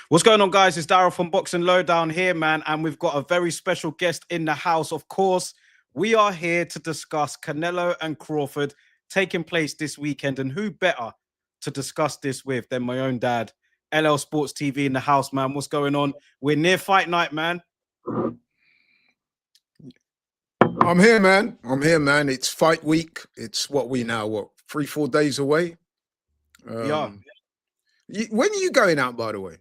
What's going on, guys? It's Darryl from Boxing Lowdown here, man. And we've got a very special guest in the house. Of course, we are here to discuss Canelo and Crawford taking place this weekend. And who better to discuss this with than my own dad, LL Sports TV in the house, man. What's going on? We're near fight night, man. I'm here, man. It's fight week. It's what we now, 3-4 days away? Yeah. When are you going out, by the way?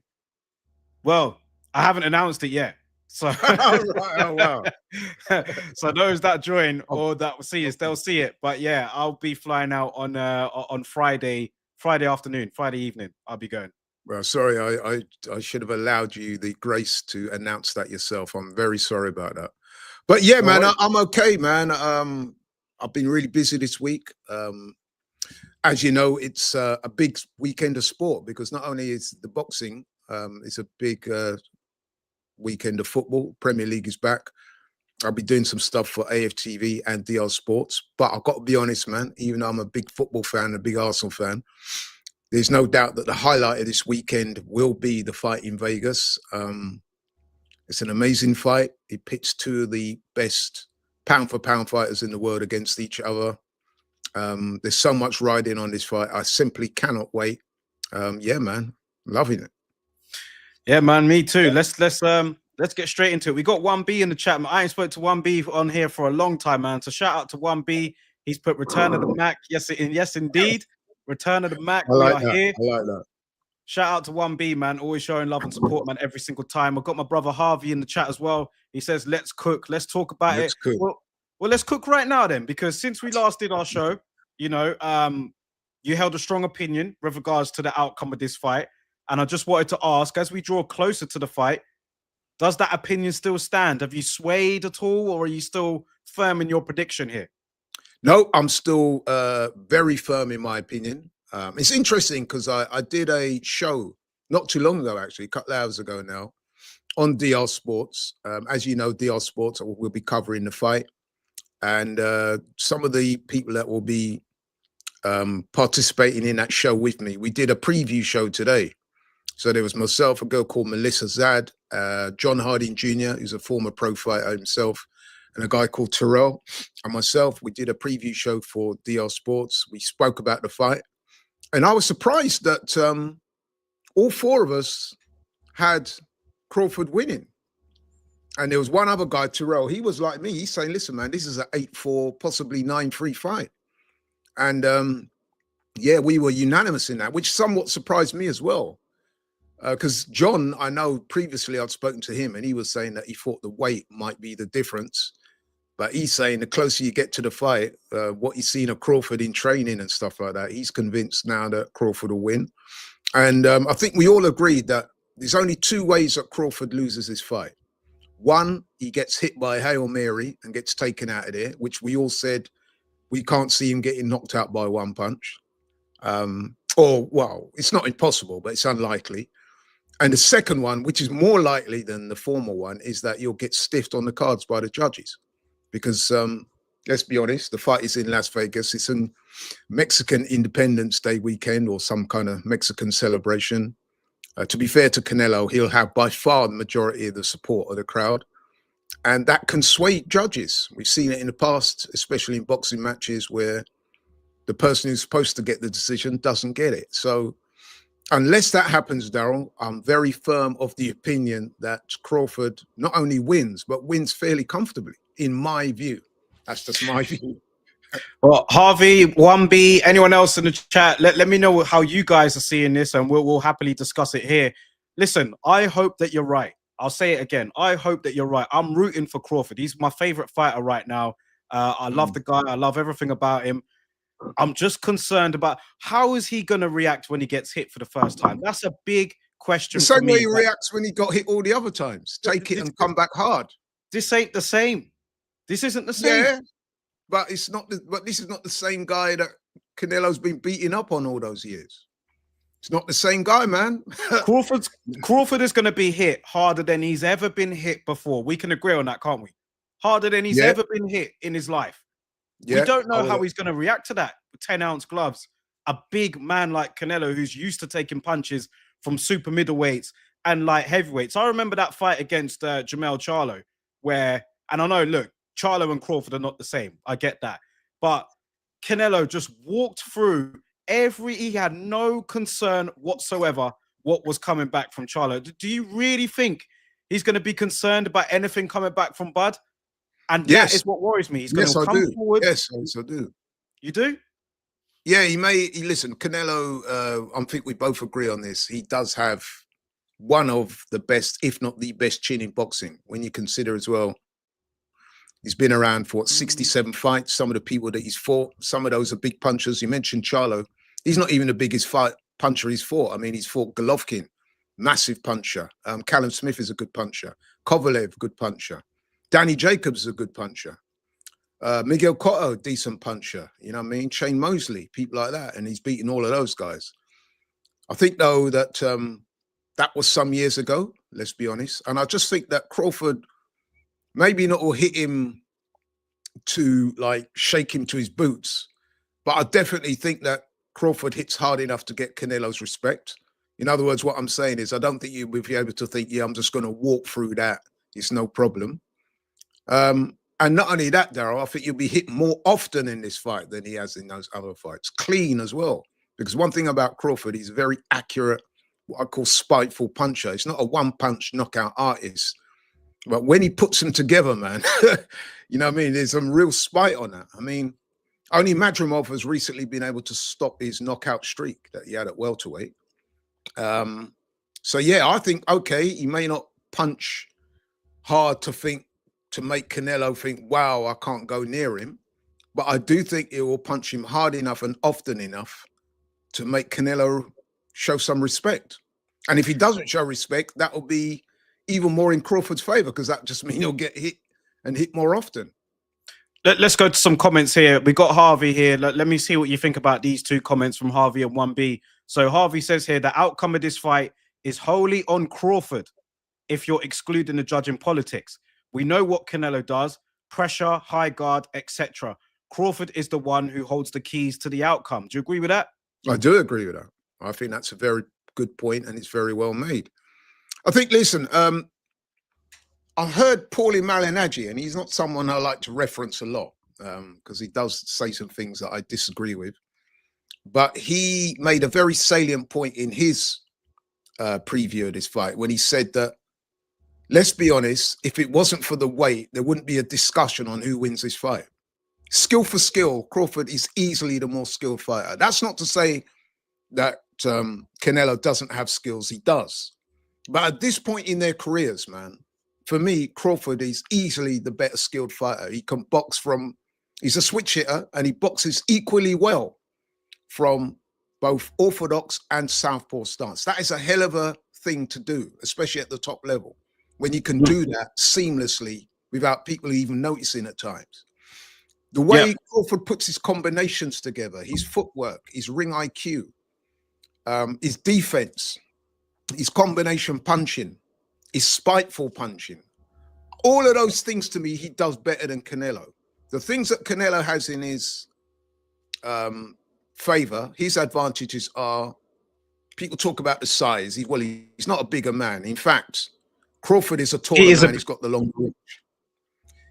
Well, I haven't announced it yet. So, oh, wow. So those that join or that will see us, they'll see it. But yeah, I'll be flying out on Friday afternoon, Friday evening. I'll be going. Well, sorry, I should have allowed you the grace to announce that yourself. I'm very sorry about that. But yeah, man, I'm okay, man. I've been really busy this week. As you know, it's a big weekend of sport because not only is the boxing, it's a big weekend of football. Premier League is back. I'll be doing some stuff for AFTV and DL Sports. But I've got to be honest, man, even though I'm a big football fan, a big Arsenal fan, there's no doubt that the highlight of this weekend will be the fight in Vegas. It's an amazing fight. It pits two of the best pound-for-pound fighters in the world against each other. There's so much riding on this fight. I simply cannot wait. Yeah, man, loving it. Yeah, man, me too. Let's get straight into it. We got 1B in the chat. I ain't spoke to 1B on here for a long time, man. So shout out to 1B. He's put Return of the Mac. Yes, indeed. Return of the Mac. I like we are here. I like that. Shout out to 1B, man. Always showing love and support, man, every single time. I've got my brother Harvey in the chat as well. He says, let's cook. Let's talk about it. Cook. Well, let's cook right now then, because since we last did our show, you know, you held a strong opinion with regards to the outcome of this fight. And I just wanted to ask, as we draw closer to the fight, does that opinion still stand? Have you swayed at all, or are you still firm in your prediction here? No, I'm still very firm in my opinion. It's interesting because I did a show not too long ago, actually, a couple of hours ago now, on DL Sports. As you know, DL Sports will be covering the fight. And some of the people that will be participating in that show with me, we did a preview show today. So there was myself, a girl called Melissa Zad, John Harding Jr., who's a former pro fighter himself, and a guy called Terrell, and myself. We did a preview show for DL Sports. We spoke about the fight. And I was surprised that all four of us had Crawford winning. And there was one other guy, Terrell. He was like me. He's saying, listen, man, this is an 8-4, possibly 9-3 fight. And yeah, we were unanimous in that, which somewhat surprised me as well. Because John, I know previously I'd spoken to him and he was saying that he thought the weight might be the difference. But he's saying the closer you get to the fight, what he's seen of Crawford in training and stuff like that, he's convinced now that Crawford will win. And I think we all agreed that there's only two ways that Crawford loses this fight. One, he gets hit by a Hail Mary and gets taken out of there, which we all said we can't see him getting knocked out by one punch. Or, well, it's not impossible, but it's unlikely. And the second one, which is more likely than the former one, is that you'll get stiffed on the cards by the judges. Because let's be honest, the fight is in Las Vegas. It's a Mexican Independence Day weekend or some kind of Mexican celebration. To be fair to Canelo, he'll have by far the majority of the support of the crowd. And that can sway judges. We've seen it in the past, especially in boxing matches where the person who's supposed to get the decision doesn't get it. So unless that happens, Darryl, I'm very firm of the opinion that Crawford not only wins, but wins fairly comfortably, in my view. That's just my view. Well, Harvey, 1B, anyone else in the chat, let me know how you guys are seeing this, and we'll happily discuss it here. Listen, I hope that you're right. I'll say it again. I hope that you're right. I'm rooting for Crawford. He's my favorite fighter right now. I love the guy. I love everything about him. I'm just concerned about how is he going to react when he gets hit for the first time. That's a big question. The same way he reacts when he got hit all the other times. Take it and come back hard. This ain't the same. This isn't the same. Yeah, but it's not. But this is not the same guy that Canelo's been beating up on all those years. It's not the same guy, man. Crawford is going to be hit harder than he's ever been hit before. We can agree on that, can't we? Harder than he's ever been hit in his life. We don't know how he's going to react to that with 10-ounce gloves. A big man like Canelo, who's used to taking punches from super middleweights and light heavyweights. I remember that fight against Jamel Charlo, where, and I know, look, Charlo and Crawford are not the same. I get that. But Canelo just walked through he had no concern whatsoever what was coming back from Charlo. Do you really think he's going to be concerned about anything coming back from Bud? And that is what worries me. He's going to come forward. Yes, I do. You do? Yeah, listen, Canelo, I think we both agree on this. He does have one of the best, if not the best chin in boxing, when you consider as well, he's been around for 67 fights. Some of the people that he's fought, some of those are big punchers. You mentioned Charlo. He's not even the biggest puncher he's fought. I mean, he's fought Golovkin, massive puncher. Callum Smith is a good puncher. Kovalev, good puncher. Danny Jacobs is a good puncher. Miguel Cotto, decent puncher. You know what I mean? Shane Mosley, people like that. And he's beaten all of those guys. I think, though, that that was some years ago, let's be honest. And I just think that Crawford maybe not will hit him to, like, shake him to his boots. But I definitely think that Crawford hits hard enough to get Canelo's respect. In other words, what I'm saying is I don't think you would be able to think, yeah, I'm just going to walk through that. It's no problem. And not only that, Darryl, I think you'll be hit more often in this fight than he has in those other fights. Clean as well. Because one thing about Crawford, he's a very accurate, what I call spiteful puncher. He's not a one-punch knockout artist. But when he puts them together, man, you know what I mean? There's some real spite on that. I mean, only Madrimov has recently been able to stop his knockout streak that he had at welterweight. So, yeah, I think, okay, he may not punch hard to make Canelo think, wow, I can't go near him. But I do think it will punch him hard enough and often enough to make Canelo show some respect. And if he doesn't show respect, that will be even more in Crawford's favor, because that just means he'll get hit and hit more often. Let's go to some comments here. We got Harvey here. Let me see what you think about these two comments from Harvey and 1B. So Harvey says here, the outcome of this fight is wholly on Crawford if you're excluding the judge in politics. We know what Canelo does, pressure, high guard, etc. Crawford is the one who holds the keys to the outcome. Do you agree with that? I do agree with that. I think that's a very good point, and it's very well made. I think, listen, I heard Paulie Malignaggi, and he's not someone I like to reference a lot because he does say some things that I disagree with. But he made a very salient point in his preview of this fight when he said that, let's be honest, if it wasn't for the weight, there wouldn't be a discussion on who wins this fight. Skill for skill, Crawford is easily the more skilled fighter. That's not to say that Canelo doesn't have skills. He does. But at this point in their careers, man, for me, Crawford is easily the better skilled fighter. He can box he's a switch hitter, and he boxes equally well from both orthodox and southpaw stance. That is a hell of a thing to do, especially at the top level, when you can do that seamlessly without people even noticing at times. The way Crawford puts his combinations together, his footwork, his ring IQ, his defense, his combination punching, his spiteful punching, all of those things, to me, he does better than Canelo. The things that Canelo has in his favor, his advantages are, people talk about the size. He's not a bigger man. In fact, Crawford is a taller man. He's got the long reach.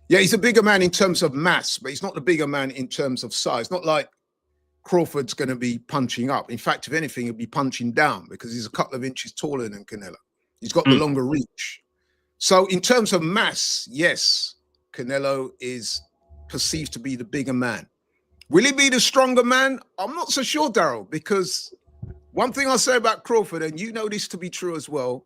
Yeah, he's a bigger man in terms of mass, but he's not the bigger man in terms of size. Not like Crawford's going to be punching up. In fact, if anything, he'll be punching down because he's a couple of inches taller than Canelo. He's got the longer reach. So in terms of mass, yes, Canelo is perceived to be the bigger man. Will he be the stronger man? I'm not so sure, Darryl, because one thing I'll say about Crawford, and you know this to be true as well,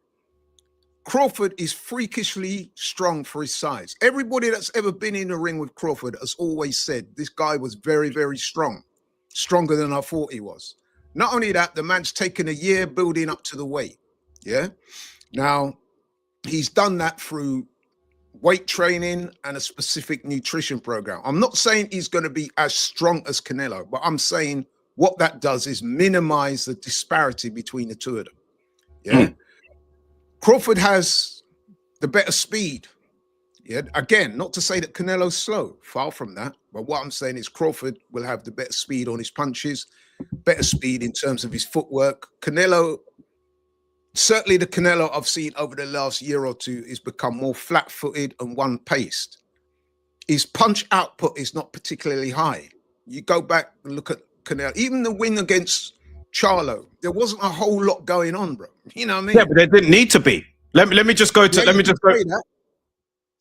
Crawford is freakishly strong for his size. Everybody that's ever been in the ring with Crawford has always said this guy was very, very strong, stronger than I thought he was. Not only that, the man's taken a year building up to the weight. Yeah. Now, he's done that through weight training and a specific nutrition program. I'm not saying he's going to be as strong as Canelo, but I'm saying what that does is minimize the disparity between the two of them. Yeah. Crawford has the better speed. Yeah. Again, not to say that Canelo's slow, far from that. But what I'm saying is Crawford will have the better speed on his punches, better speed in terms of his footwork. Canelo certainly the Canelo I've seen over the last year or two is become more flat-footed and one-paced. His punch output is not particularly high. You go back and look at Canelo, even the win against Charlo, there wasn't a whole lot going on, bro. You know what I mean? Yeah, but there didn't need to be. Let me just go to Yeah, let me just go.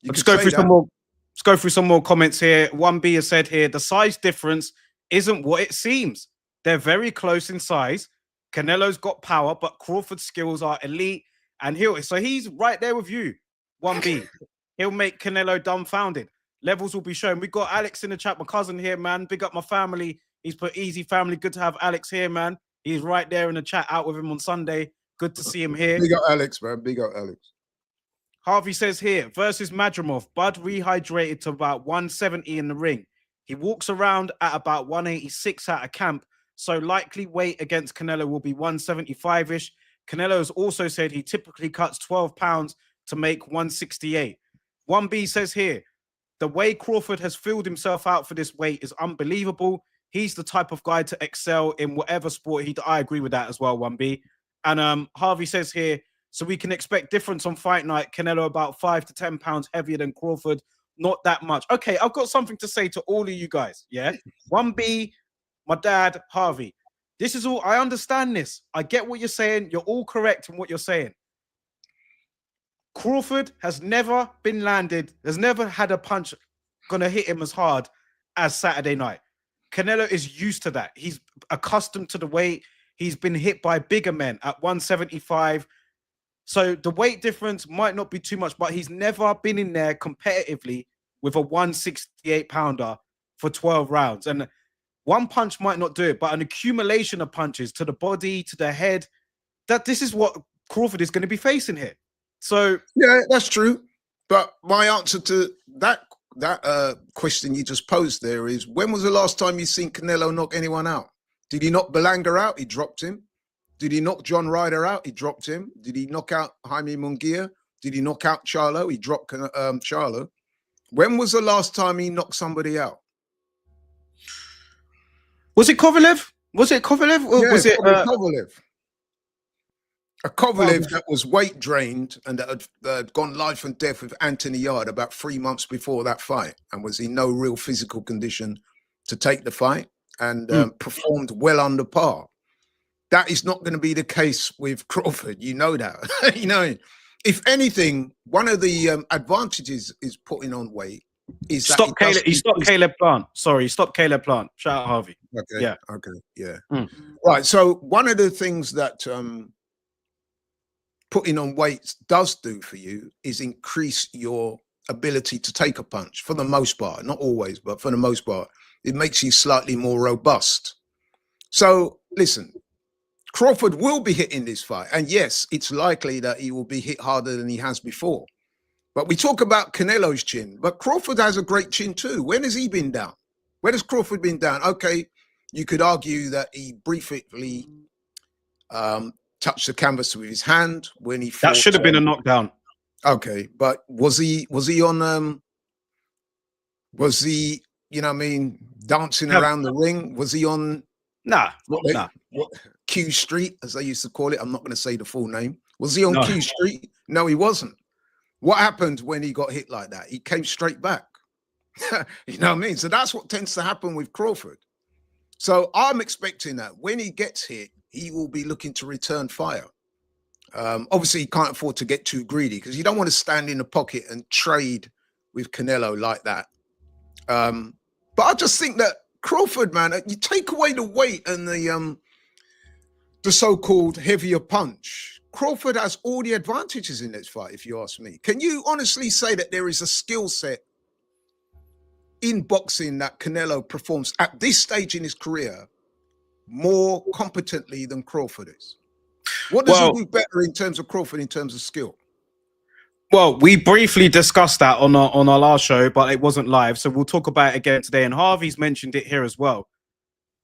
Let's go through some more. Let's go through some more comments here. 1B has said here the size difference isn't what it seems. They're very close in size. Canelo's got power, but Crawford's skills are elite. And he's right there with you. 1B. He'll make Canelo dumbfounded. Levels will be shown. We got Alex in the chat, my cousin here, man. Big up my family. He's put easy family. Good to have Alex here, man. He's right there in the chat, out with him on Sunday. Good to see him here. Big up Alex, man. Big up Alex. Harvey says here, versus Madrimov, Bud rehydrated to about 170 in the ring. He walks around at about 186 out of camp, so likely weight against Canelo will be 175-ish. Canelo has also said he typically cuts 12 pounds to make 168. 1B says here, the way Crawford has filled himself out for this weight is unbelievable. He's the type of guy to excel in whatever sport I agree with that as well, 1B. And Harvey says here, so we can expect difference on fight night. Canelo about 5 to 10 pounds heavier than Crawford. Not that much. Okay, I've got something to say to all of you guys. Yeah. 1B, my dad, Harvey. This is all, I understand this. I get what you're saying. You're all correct in what you're saying. Crawford has never been landed, has never had a punch gonna hit him as hard as Saturday night. Canelo is used to that. He's accustomed to the weight. He's been hit by bigger men at 175. So the weight difference might not be too much, but he's never been in there competitively with a 168 pounder for 12 rounds. And one punch might not do it, but an accumulation of punches to the body, to the head, this is what Crawford is going to be facing here. So yeah, that's true. But my answer to that question you just posed there is, when was the last time you seen Canelo knock anyone out? Did he knock Belanga out? He dropped him. Did he knock John Ryder out? He dropped him. Did he knock out Jaime Munguia? Did he knock out Charlo? He dropped Charlo. When was the last time he knocked somebody out? Was it Kovalev? Was it Kovalev? Or yeah, was it Kovalev? A Kovalev that was weight drained and that had gone life and death with Anthony Yard about 3 months before that fight and was in no real physical condition to take the fight and performed well under par. That is not going to be the case with Crawford. You know that. You know, if anything, one of the advantages is putting on weight is stop that he stopped Caleb Plant. Sorry, stop Caleb Plant. Shout out Harvey. Okay. Yeah. Okay. Yeah. Right. So one of the things that putting on weight does do for you is increase your ability to take a punch for the most part. Not always, but for the most part, it makes you slightly more robust. So listen. Crawford will be hitting this fight. And yes, it's likely that he will be hit harder than he has before. But we talk about Canelo's chin, but Crawford has a great chin too. When has he been down? When has Crawford been down? Okay, you could argue that he briefly touched the canvas with his hand when he fought. That should have been a knockdown. Okay, but was he on was he, you know what I mean, dancing around the ring? Was he on Nah. Q Street, as they used to call it? I'm not going to say the full name. Was he on Q Street? No, he wasn't. What happened when he got hit like that? He came straight back. You know what I mean? So that's what tends to happen with Crawford. So I'm expecting that when he gets hit, he will be looking to return fire. Obviously, he can't afford to get too greedy because you don't want to stand in the pocket and trade with Canelo like that. But I just think that Crawford, man, you take away the weight and the so-called heavier punch. Crawford has all the advantages in this fight, if you ask me. Can you honestly say that there is a skill set in boxing that Canelo performs at this stage in his career more competently than Crawford is? What does he do better in terms of Crawford in terms of skill? Well, we briefly discussed that on our last show, but it wasn't live. So we'll talk about it again today. And Harvey's mentioned it here as well.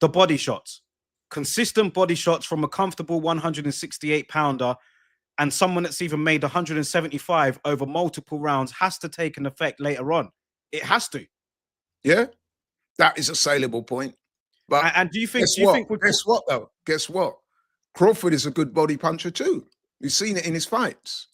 The body shots. Consistent body shots from a comfortable 168 pounder and someone that's even made 175 over multiple rounds has to take an effect later on. It has to. Yeah, that is a saleable point. But and do you think? Guess what though? Guess what? Crawford is a good body puncher too. We've seen it in his fights.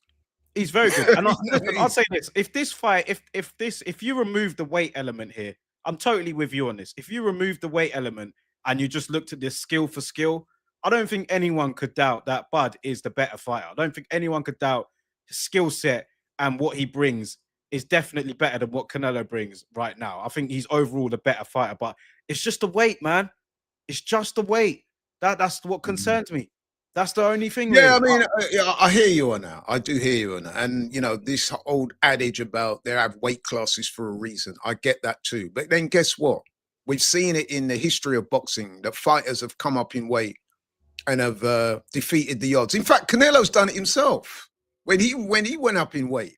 He's very good. And listen, I'll He's- say this: if this fight, if you remove the weight element here, I'm totally with you on this. If you remove the weight element and you just looked at this skill for skill, I don't think anyone could doubt that Bud is the better fighter. I don't think anyone could doubt his skill set and what he brings is definitely better than what Canelo brings right now. I think he's overall the better fighter, but it's just the weight, man. It's just the weight. That's what concerns me. That's the only thing, Yeah, I really. mean, yeah, I hear you on that. I do hear you on that. And, you know, this old adage about they have weight classes for a reason. I get that too. But then guess what? We've seen it in the history of boxing that fighters have come up in weight and have defeated the odds. In fact, Canelo's done it himself. When he went up in weight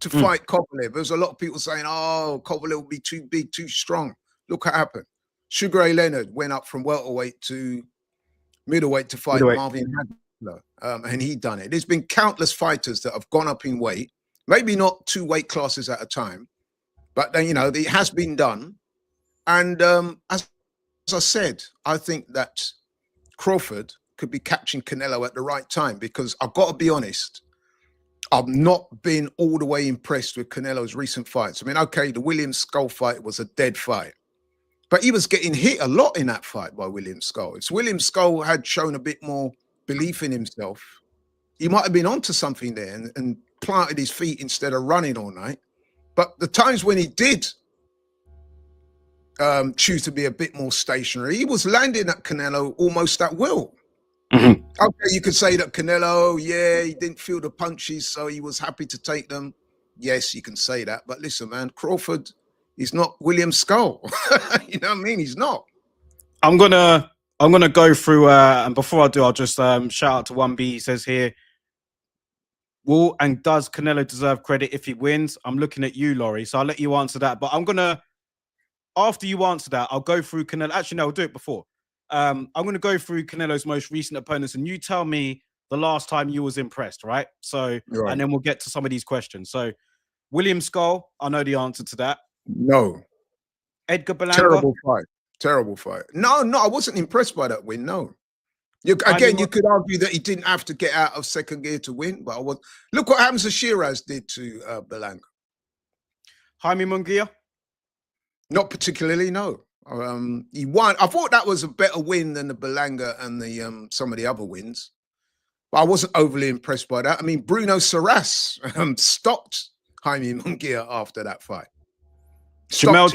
to fight Kovalev, there was a lot of people saying, oh, Kovalev will be too big, too strong. Look what happened. Sugar Ray Leonard went up from welterweight to middleweight to fight Marvin Hagler, and he done it. There's been countless fighters that have gone up in weight, maybe not 2 weight classes at a time, but then, you know, it has been done. And as I said, I think that Crawford could be catching Canelo at the right time, because I've got to be honest, I've not been all the way impressed with Canelo's recent fights. I mean, okay, the William Skull fight was a dead fight, but he was getting hit a lot in that fight by William Skull. If William Skull had shown a bit more belief in himself, he might have been onto something there and planted his feet instead of running all night. But the times when he did choose to be a bit more stationary, he was landing at Canelo almost at will. Okay, you could say that Canelo, yeah, he didn't feel the punches, so he was happy to take them. Yes, you can say that. But listen, man, Crawford is not William Skull. You know what I mean? He's not. I'm gonna go through and before I do, I'll just shout out to 1B. He says here, will and does Canelo deserve credit if he wins? I'm looking at you, Laurie, so I'll let you answer that. But I'm gonna, after you answer that, I'll go through Canelo. Actually, no, I'll do it before. I'm gonna go through Canelo's most recent opponents, and you tell me the last time you was impressed, right? So, Right. and then we'll get to some of these questions. So, William Skull, I know the answer to that. No. Edgar Berlanga. Terrible fight. Terrible fight. No, I wasn't impressed by that win. No. Again, you could argue that he didn't have to get out of second gear to win, but I was. Look what Hamza Shiraz did to Berlanga. Jaime Munguia? Not particularly, no. He won. I thought that was a better win than the Berlanga and the some of the other wins, but I wasn't overly impressed by that. I mean, Bruno Saras stopped Jaime Munguia after that fight. Jamel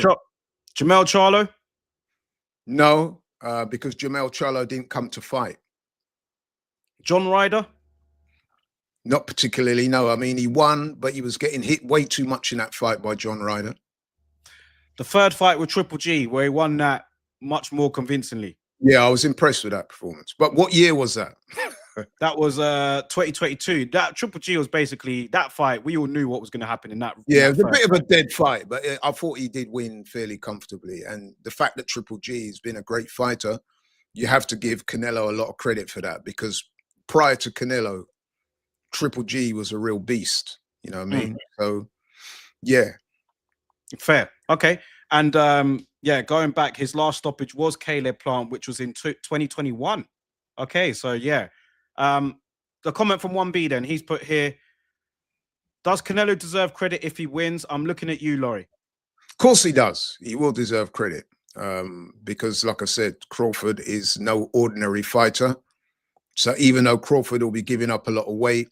Charlo? No, because Jamel Charlo didn't come to fight. John Ryder? Not particularly, no. I mean, he won, but he was getting hit way too much in that fight by John Ryder. The third fight with Triple G, where he won that much more convincingly. Yeah, I was impressed with that performance. But what year was that? That was 2022. That Triple G was basically that fight. We all knew what was going to happen in that. Yeah, it was a bit of a dead fight, but I thought he did win fairly comfortably. And the fact that Triple G has been a great fighter, you have to give Canelo a lot of credit for that, because prior to Canelo, Triple G was a real beast. You know what I mean? So, yeah. Fair. Okay. And yeah, going back, his last stoppage was Caleb Plant, which was in 2021. Okay, so yeah. The comment from 1B then, he's put here, does Canelo deserve credit if he wins? I'm looking at you, Laurie. Of course he does. He will deserve credit because, like I said, Crawford is no ordinary fighter. So even though Crawford will be giving up a lot of weight,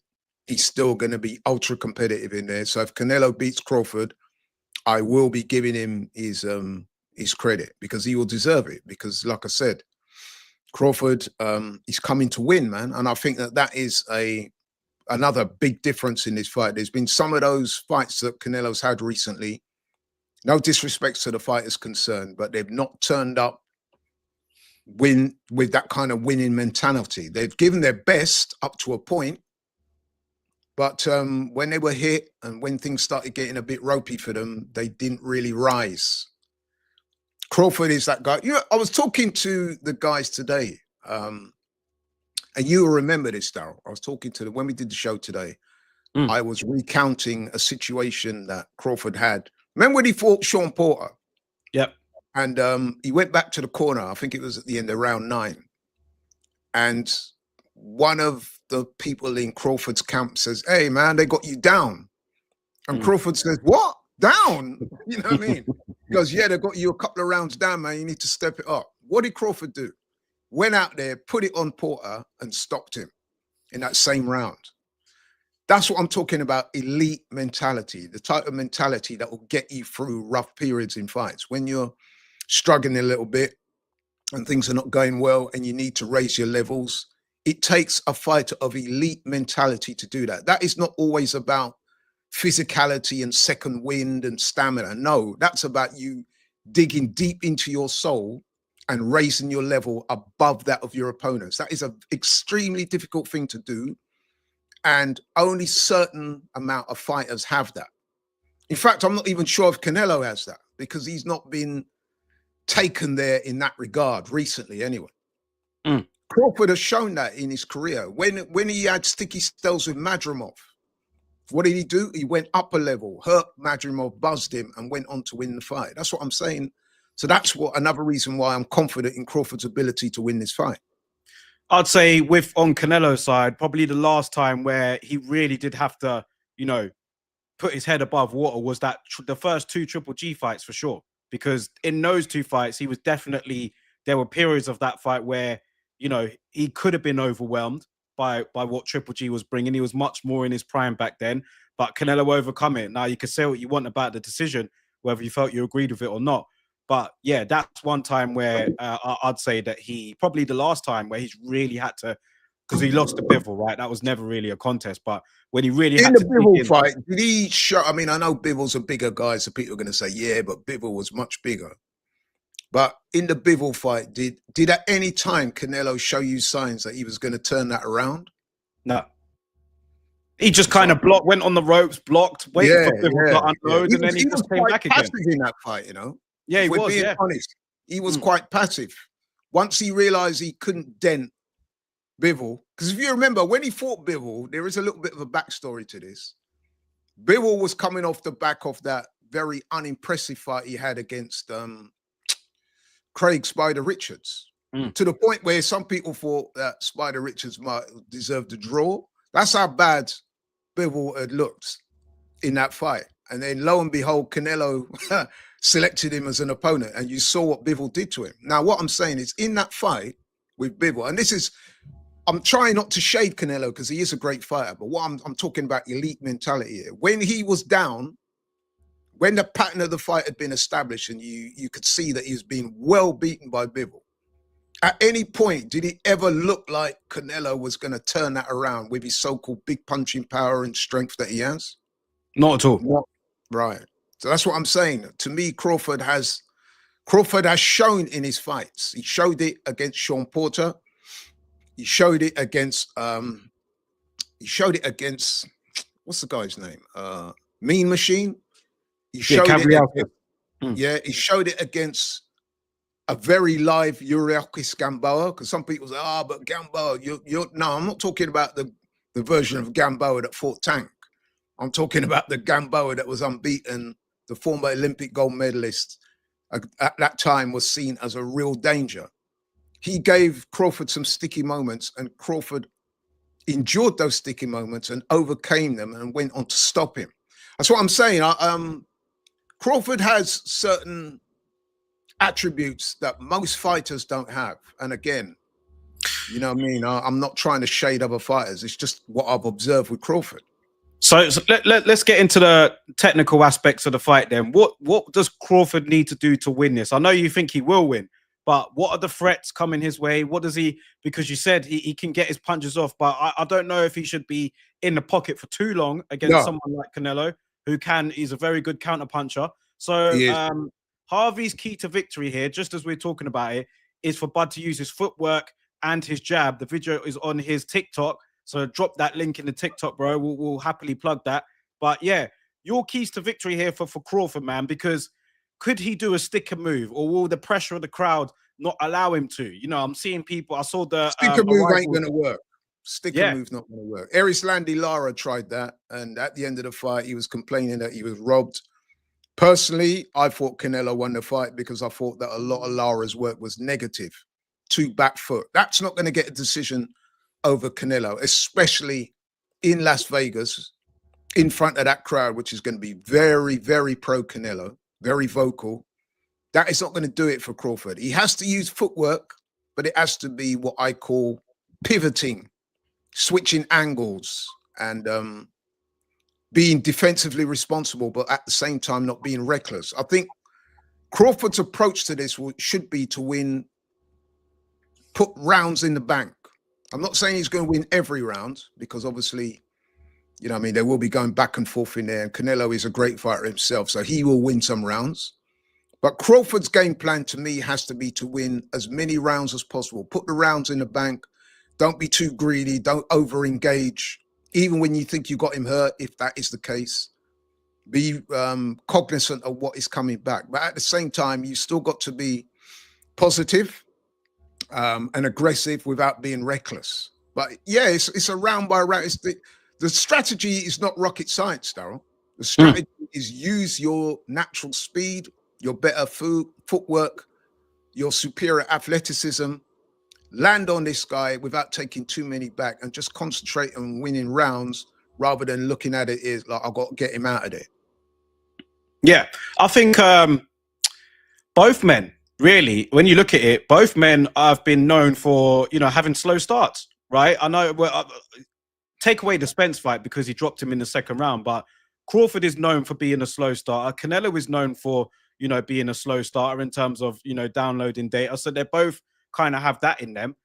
he's still going to be ultra competitive in there. So if Canelo beats Crawford, I will be giving him his credit, because he will deserve it. Because, like I said, Crawford is coming to win, man, and I think that is another big difference in this fight. There's been some of those fights that Canelo's had recently. No disrespect to the fighters concerned, but they've not turned up with that kind of winning mentality. They've given their best up to a point, but when they were hit and when things started getting a bit ropey for them, they didn't really rise. Crawford is that guy. You know, I was talking to the guys today, and you will remember this, Darryl. I was talking to them when we did the show today. I was recounting a situation that Crawford had. Remember when he fought Sean Porter? Yep. And he went back to the corner. I think it was at the end of round 9. And one of the people in Crawford's camp says, "Hey, man, they got you down." And Crawford says, "What? Down?" You know what I mean? He goes, "Yeah, they got you a couple of rounds down, man. You need to step it up." What did Crawford do? Went out there, put it on Porter, and stopped him in that same round. That's what I'm talking about, elite mentality, the type of mentality that will get you through rough periods in fights. When you're struggling a little bit and things are not going well and you need to raise your levels, it takes a fighter of elite mentality to do that. That is not always about physicality and second wind and stamina. No, that's about you digging deep into your soul and raising your level above that of your opponents. That is an extremely difficult thing to do. And only certain amount of fighters have that. In fact, I'm not even sure if Canelo has that because he's not been taken there in that regard recently anyway. Crawford has shown that in his career. When he had sticky spells with Madrimov, what did he do? He went up a level, hurt Madrimov, buzzed him, and went on to win the fight. That's what I'm saying. So that's another reason why I'm confident in Crawford's ability to win this fight. I'd say on Canelo's side, probably the last time where he really did have to, put his head above water was that the first 2 Triple G fights for sure. Because in those 2 fights, he was there were periods of that fight where, he could have been overwhelmed by what Triple G was bringing. He was much more in his prime back then, but Canelo overcome it. Now you can say what you want about the decision, whether you felt you agreed with it or not. But yeah, that's one time where I'd say that probably the last time where he's really had to, because he lost to Bivol, right? That was never really a contest. But when he really had to. In the Bivol fight, did he show? I mean, I know Bivol's a bigger guy, so people are going to say, yeah, but Bivol was much bigger. But in the Bivol fight, did at any time Canelo show you signs that he was going to turn that around? No. He just kind of went on the ropes, blocked, waited for Bivol to unload, and then he just came back again. In that fight, Yeah, he was. Being honest, he was quite passive. Once he realized he couldn't dent Bivol, because if you remember when he fought Bivol, there is a little bit of a backstory to this. Bivol was coming off the back of that very unimpressive fight he had against Craig Spider Richards, to the point where some people thought that Spider Richards might deserve the draw. That's how bad Bivol had looked in that fight. And then lo and behold, Canelo selected him as an opponent, and you saw what Bivol did to him. Now, what I'm saying is, in that fight with Bivol, and I'm trying not to shade Canelo because he is a great fighter, but what I'm talking about elite mentality here. When he was down, when the pattern of the fight had been established and you could see that he was being well beaten by Bivol, at any point, did it ever look like Canelo was going to turn that around with his so-called big punching power and strength that he has? Not at all. Not, right. So that's what I'm saying. To me, Crawford has shown in his fights. He showed it against Sean Porter. He showed it against what's the guy's name? Mean Machine. He showed he showed it against a very live Yuriakis Gamboa, because some people say, but Gamboa, no, I'm not talking about the version of Gamboa that fought Tank. I'm talking about the Gamboa that was unbeaten, the former Olympic gold medalist at that time was seen as a real danger. He gave Crawford some sticky moments, and Crawford endured those sticky moments and overcame them and went on to stop him. That's what I'm saying. Crawford has certain attributes that most fighters don't have. And again, you know what I mean? I'm not trying to shade other fighters. It's just what I've observed with Crawford. So let's get into the technical aspects of the fight then. What does Crawford need to do to win this? I know you think he will win, but what are the threats coming his way? What does he, because you said he can get his punches off, but I don't know if he should be in the pocket for too long against someone like Canelo, he's a very good counter puncher. So Harvey's key to victory here, just as we're talking about it, is for Bud to use his footwork and his jab. The video is on his TikTok. So drop that link in the TikTok, bro. We'll happily plug that. But yeah, your keys to victory here for Crawford, man, because could he do a sticker move, or will the pressure of the crowd not allow him to? I'm seeing people. I saw the sticker move ain't going to work. Sticker move's not going to work. Erislandy Lara tried that, and at the end of the fight, he was complaining that he was robbed. Personally, I thought Canelo won the fight because I thought that a lot of Lara's work was negative, to back foot. That's not going to get a decision over Canelo, especially in Las Vegas, in front of that crowd, which is going to be very, very pro Canelo, very vocal. That is not going to do it for Crawford. He has to use footwork, but it has to be what I call pivoting, switching angles, and being defensively responsible, but at the same time not being reckless. I think Crawford's approach to this should be to win, put rounds in the bank. I'm not saying he's going to win every round, because obviously, you know what I mean, they will be going back and forth in there, and Canelo is a great fighter himself, so he will win some rounds. But Crawford's game plan to me has to be to win as many rounds as possible. Put the rounds in the bank. Don't be too greedy. Don't over-engage. Even when you think you got him hurt, if that is the case, be cognizant of what is coming back. But at the same time, you still got to be positive and aggressive without being reckless. But yeah, it's a round by round. The strategy is not rocket science, Darryl. The strategy is use your natural speed, your better footwork, your superior athleticism, land on this guy without taking too many back, and just concentrate on winning rounds rather than looking at it as like, I've got to get him out of there. Yeah, I think both men, really, when you look at it, both men have been known for, you know, having slow starts, right? I know, take away the Spence fight because he dropped him in the second round, but Crawford is known for being a slow starter. Canelo is known for, you know, being a slow starter in terms of, you know, downloading data. So they both kind of have that in them.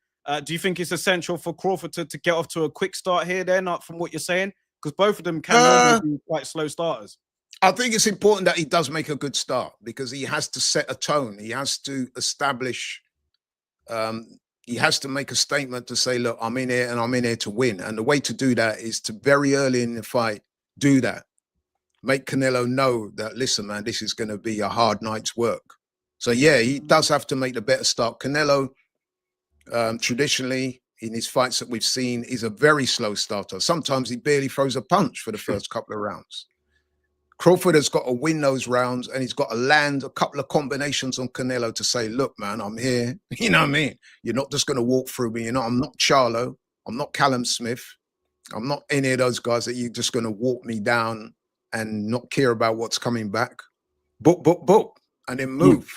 Do you think it's essential for Crawford to get off to a quick start here then, from what you're saying? Because both of them can normally be quite slow starters. I think it's important that he does make a good start, because he has to set a tone. He has to establish, he has to make a statement to say, look, I'm in here and I'm in here to win. And the way to do that is to very early in the fight, do that. Make Canelo know that, listen, man, this is going to be a hard night's work. So yeah, he does have to make the better start. Canelo, traditionally, in his fights that we've seen, is a very slow starter. Sometimes he barely throws a punch for the first couple of rounds. Crawford has got to win those rounds, and he's got to land a couple of combinations on Canelo to say, look, man, I'm here. You know what I mean? You're not just going to walk through me. You know, I'm not Charlo. I'm not Callum Smith. I'm not any of those guys that you're just going to walk me down and not care about what's coming back. Book, and then move.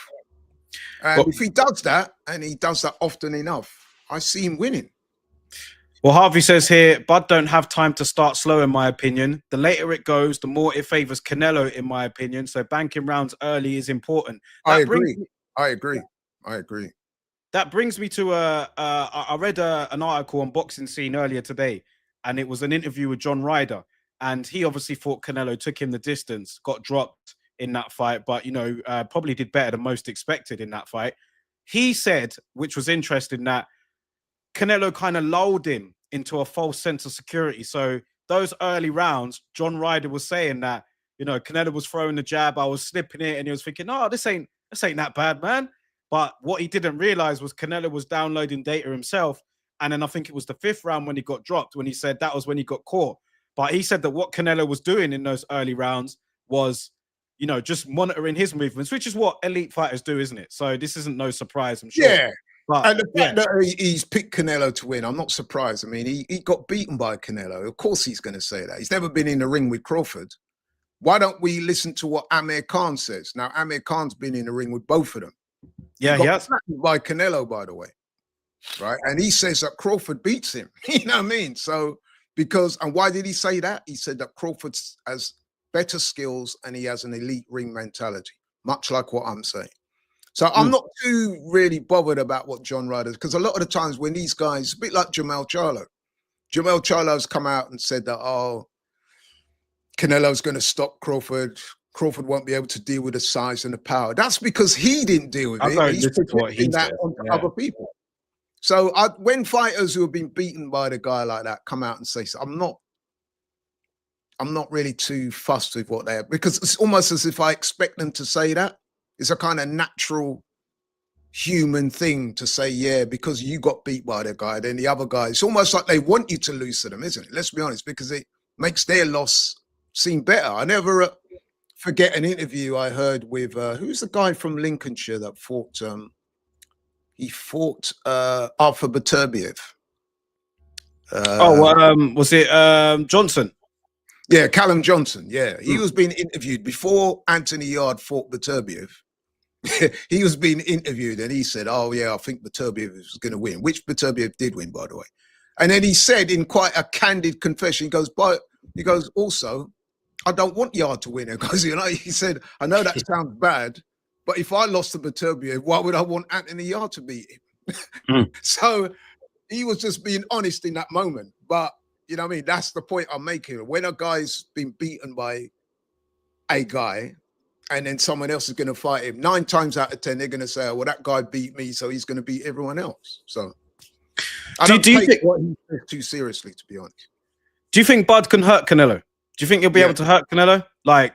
And if he does that, and he does that often enough, I see him winning. Well, Harvey says here, Bud don't have time to start slow, in my opinion. The later it goes, the more it favors Canelo, in my opinion. So banking rounds early is important. I agree. That brings me to I read an article on Boxing Scene earlier today, and it was an interview with John Ryder. And he obviously thought Canelo took him the distance, got dropped in that fight, but, you know, probably did better than most expected in that fight. He said, which was interesting, that Canelo kind of lulled him into a false sense of security. So those early rounds, John Ryder was saying that, you know, Canelo was throwing the jab, I was slipping it, and he was thinking, oh, this ain't that bad, man. But what he didn't realize was Canelo was downloading data himself. And then I think it was the fifth round when he got dropped, when he said that was when he got caught. But he said that what Canelo was doing in those early rounds was, you know, just monitoring his movements, which is what elite fighters do, isn't it? So this isn't no surprise, I'm sure. Yeah. But, and the fact that he's picked Canelo to win, I'm not surprised. I mean, he got beaten by Canelo. Of course he's going to say that. He's never been in the ring with Crawford. Why don't we listen to what Amir Khan says? Now, Amir Khan's been in the ring with both of them. Yeah, he has. By Canelo, by the way. Right? And he says that Crawford beats him. You know what I mean? So, and why did he say that? He said that Crawford has better skills and he has an elite ring mentality, much like what I'm saying. So I'm not too really bothered about what John Ryder, because a lot of the times when these guys, a bit like Jamel Charlo's come out and said that, oh, Canelo's going to stop Crawford. Crawford won't be able to deal with the size and the power. That's because he didn't deal with it. He's putting that onto other people. So when fighters who have been beaten by the guy like that come out and say, so I'm not really too fussed with what they are, because it's almost as if I expect them to say that. It's a kind of natural human thing to say, yeah, because you got beat by the guy, then the other guy, it's almost like they want you to lose to them, isn't it? Let's be honest, because it makes their loss seem better. I never forget an interview I heard with, who's the guy from Lincolnshire that fought, he fought Arthur Beterbiev. Was it Johnson? Yeah, Callum Johnson. Yeah, he was being interviewed before Anthony Yard fought Beterbiev. He was being interviewed and he said, "Oh yeah, I think Beterbiev was going to win," which Beterbiev did win, by the way. And then he said, in quite a candid confession, he goes, "Also, I don't want Yard to win." Because he said, "I know that sounds bad, but if I lost to Beterbiev, why would I want Anthony Yard to beat him?" So he was just being honest in that moment. But you know what I mean? That's the point I'm making. When a guy's been beaten by a guy and then someone else is going to fight him, 9 times out of 10, they're going to say, "Oh, well, that guy beat me, so he's going to beat everyone else." So I don't take what he says too seriously, to be honest. Do you think Bud can hurt Canelo? Do you think he'll be able to hurt Canelo? Like,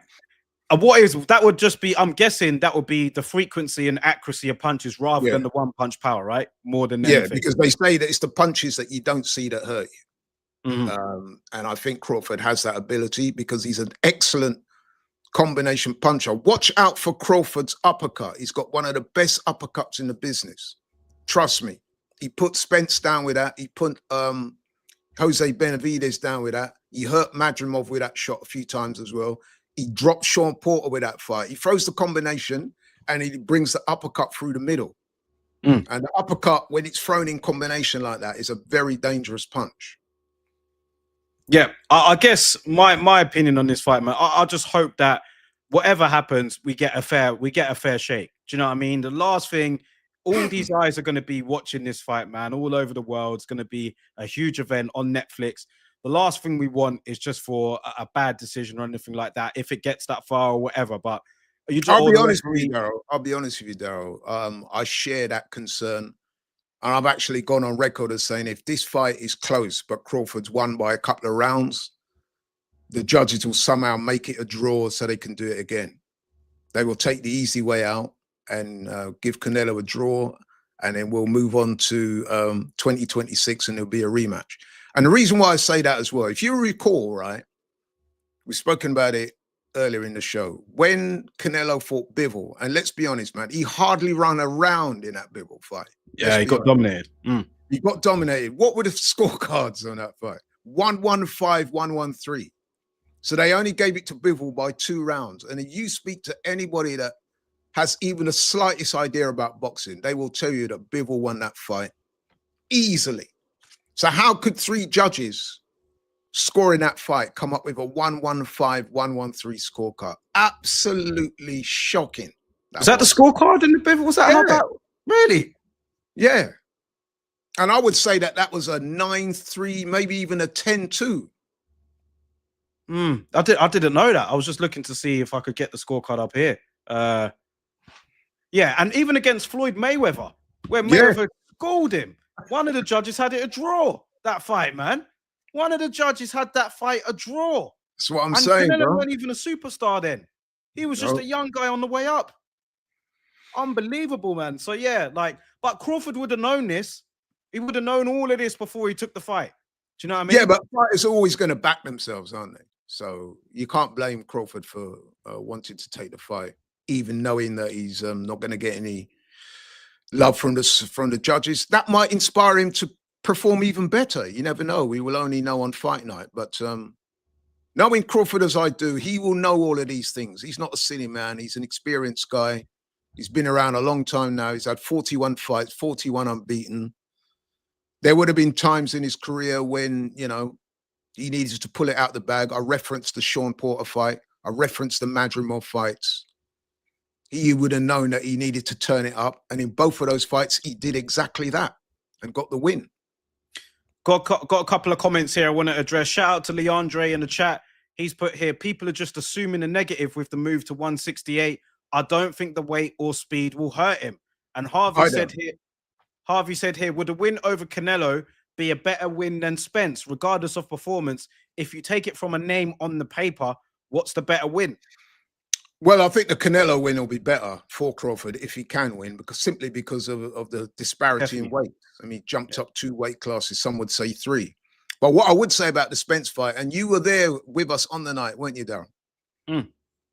what is that? Would just be, I'm guessing that would be the frequency and accuracy of punches rather than the one punch power, right? More than anything. Because they say that it's the punches that you don't see that hurt you. And I think Crawford has that ability because he's an excellent combination puncher. Watch out for Crawford's uppercut. He's got one of the best uppercuts in the business. Trust me. He put Spence down with that. He put Jose Benavidez down with that. He hurt Madrimov with that shot a few times as well. He dropped Sean Porter with that fight. He throws the combination and he brings the uppercut through the middle. And the uppercut, when it's thrown in combination like that, is a very dangerous punch. Yeah, I guess my opinion on this fight, man, I just hope that whatever happens, we get a fair shake. Do you know what I mean? The last thing, all these guys are going to be watching this fight, man, all over the world. It's going to be a huge event on Netflix. The last thing we want is just for a bad decision or anything like that, if it gets that far or whatever. But I'll be honest with you, Darryl. I share that concern. And I've actually gone on record as saying if this fight is close, but Crawford's won by a couple of rounds, the judges will somehow make it a draw so they can do it again. They will take the easy way out and give Canelo a draw, and then we'll move on to 2026 and there'll be a rematch. And the reason why I say that as well, if you recall, right, we've spoken about it earlier in the show, when Canelo fought Bivol, and let's be honest, man, he hardly ran around in that Bivol fight. Yeah, he got dominated. He got dominated. What were the scorecards on that fight? 1-1-5, 1-1-3. So they only gave it to Bivol by 2 rounds. And if you speak to anybody that has even the slightest idea about boxing, they will tell you that Bivol won that fight easily. So how could 3 judges scoring that fight come up with a 1-1-5, 1-1-3 scorecard? Absolutely shocking. Was that the scorecard in the Bivol? Was that how that? Really? Yeah. And I would say that that was a 9-3, maybe even a 10-2. I didn't know that. I was just looking to see if I could get the scorecard up here. Yeah, and even against Floyd Mayweather, where Mayweather schooled him, one of the judges had it a draw, that fight, man. One of the judges had that fight a draw. That's what I'm saying, Canelo bro. wasn't even a superstar then. He was just a young guy on the way up. Unbelievable, man. So yeah, but Crawford would have known this. He would have known all of this before he took the fight. Do you know what I mean? Yeah, but fighters are always going to back themselves, aren't they? So you can't blame Crawford for wanting to take the fight, even knowing that he's not going to get any love from the judges. That might inspire him to perform even better. You never know. We will only know on fight night. But knowing Crawford as I do, he will know all of these things. He's not a silly man. He's an experienced guy. He's been around a long time now. He's had 41 fights, 41 unbeaten. There would have been times in his career when, you know, he needed to pull it out the bag. I referenced the Sean Porter fight. I referenced the Madrimov fights. He would have known that he needed to turn it up. And in both of those fights, he did exactly that and got the win. Got a couple of comments here I want to address. Shout out to Leandre in the chat. He's put here, people are just assuming a negative with the move to 168. I don't think the weight or speed will hurt him. And Harvey said here, would a win over Canelo be a better win than Spence, regardless of performance? If you take it from a name on the paper, what's the better win? Well, I think the Canelo win will be better for Crawford if he can win, simply because of the disparity in weight. I mean, he jumped up 2 weight classes, some would say 3. But what I would say about the Spence fight, and you were there with us on the night, weren't you, Darryl?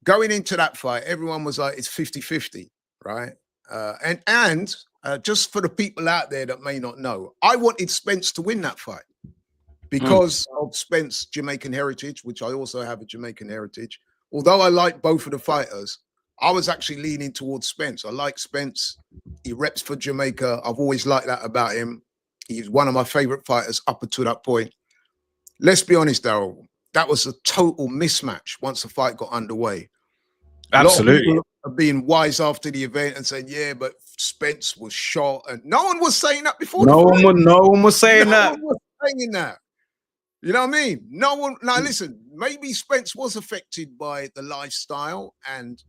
Going into that fight, everyone was like, it's 50-50, right? And just for the people out there that may not know, I wanted Spence to win that fight. because of Spence's Jamaican heritage, which I also have a Jamaican heritage. Although I like both of the fighters, I was actually leaning towards Spence. I like Spence. He reps for Jamaica. I've always liked that about him. He's one of my favorite fighters up until that point. Let's be honest, Darryl, that was a total mismatch once the fight got underway. Absolutely. A lot of people are being wise after the event and saying, yeah, but Spence was shot. And no one was saying that before. No one was saying that. No one was saying that. You know what I mean? No one. Now, listen, maybe Spence was affected by the lifestyle and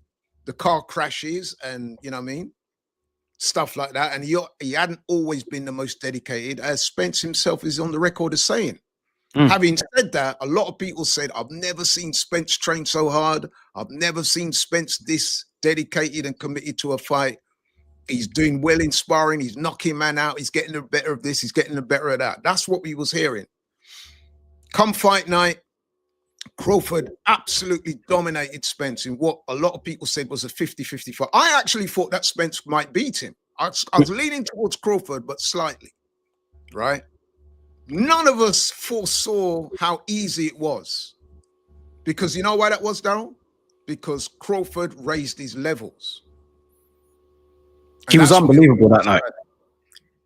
the car crashes and, you know what I mean? Stuff like that. And he hadn't always been the most dedicated, as Spence himself is on the record as saying. Having said that, a lot of people said, I've never seen Spence train so hard. I've never seen Spence this dedicated and committed to a fight. He's doing well in sparring. He's knocking man out. He's getting the better of this. He's getting the better of that. That's what we was hearing. Come fight night, Crawford absolutely dominated Spence in what a lot of people said was a 50-50 fight. I actually thought that Spence might beat him. I was leaning towards Crawford, but slightly, right? None of us foresaw how easy it was. Because you know why that was, Darryl? Because Crawford raised his levels. And he was unbelievable that night.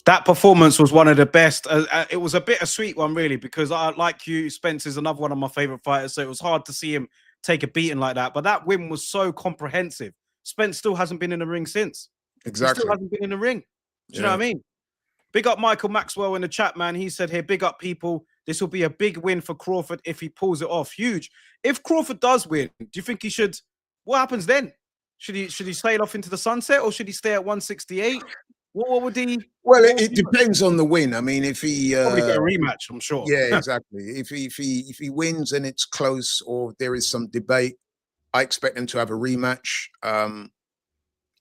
That performance was one of the best. It was a bittersweet one, really, because like you, Spence is another one of my favorite fighters. So it was hard to see him take a beating like that. But that win was so comprehensive. Spence still hasn't been in the ring since. Exactly. He still hasn't been in the ring. Do you know what I mean? Big up Michael Maxwell in the chat, man. He said here, big up people. This will be a big win for Crawford if he pulls it off. Huge. If Crawford does win, do you think he should? What happens then? Should he sail off into the sunset, or should he stay at 168? What would he? Well, it depends on the win. I mean, if he probably get a rematch, I'm sure. Yeah, exactly. If he wins and it's close, or there is some debate, I expect him to have a rematch.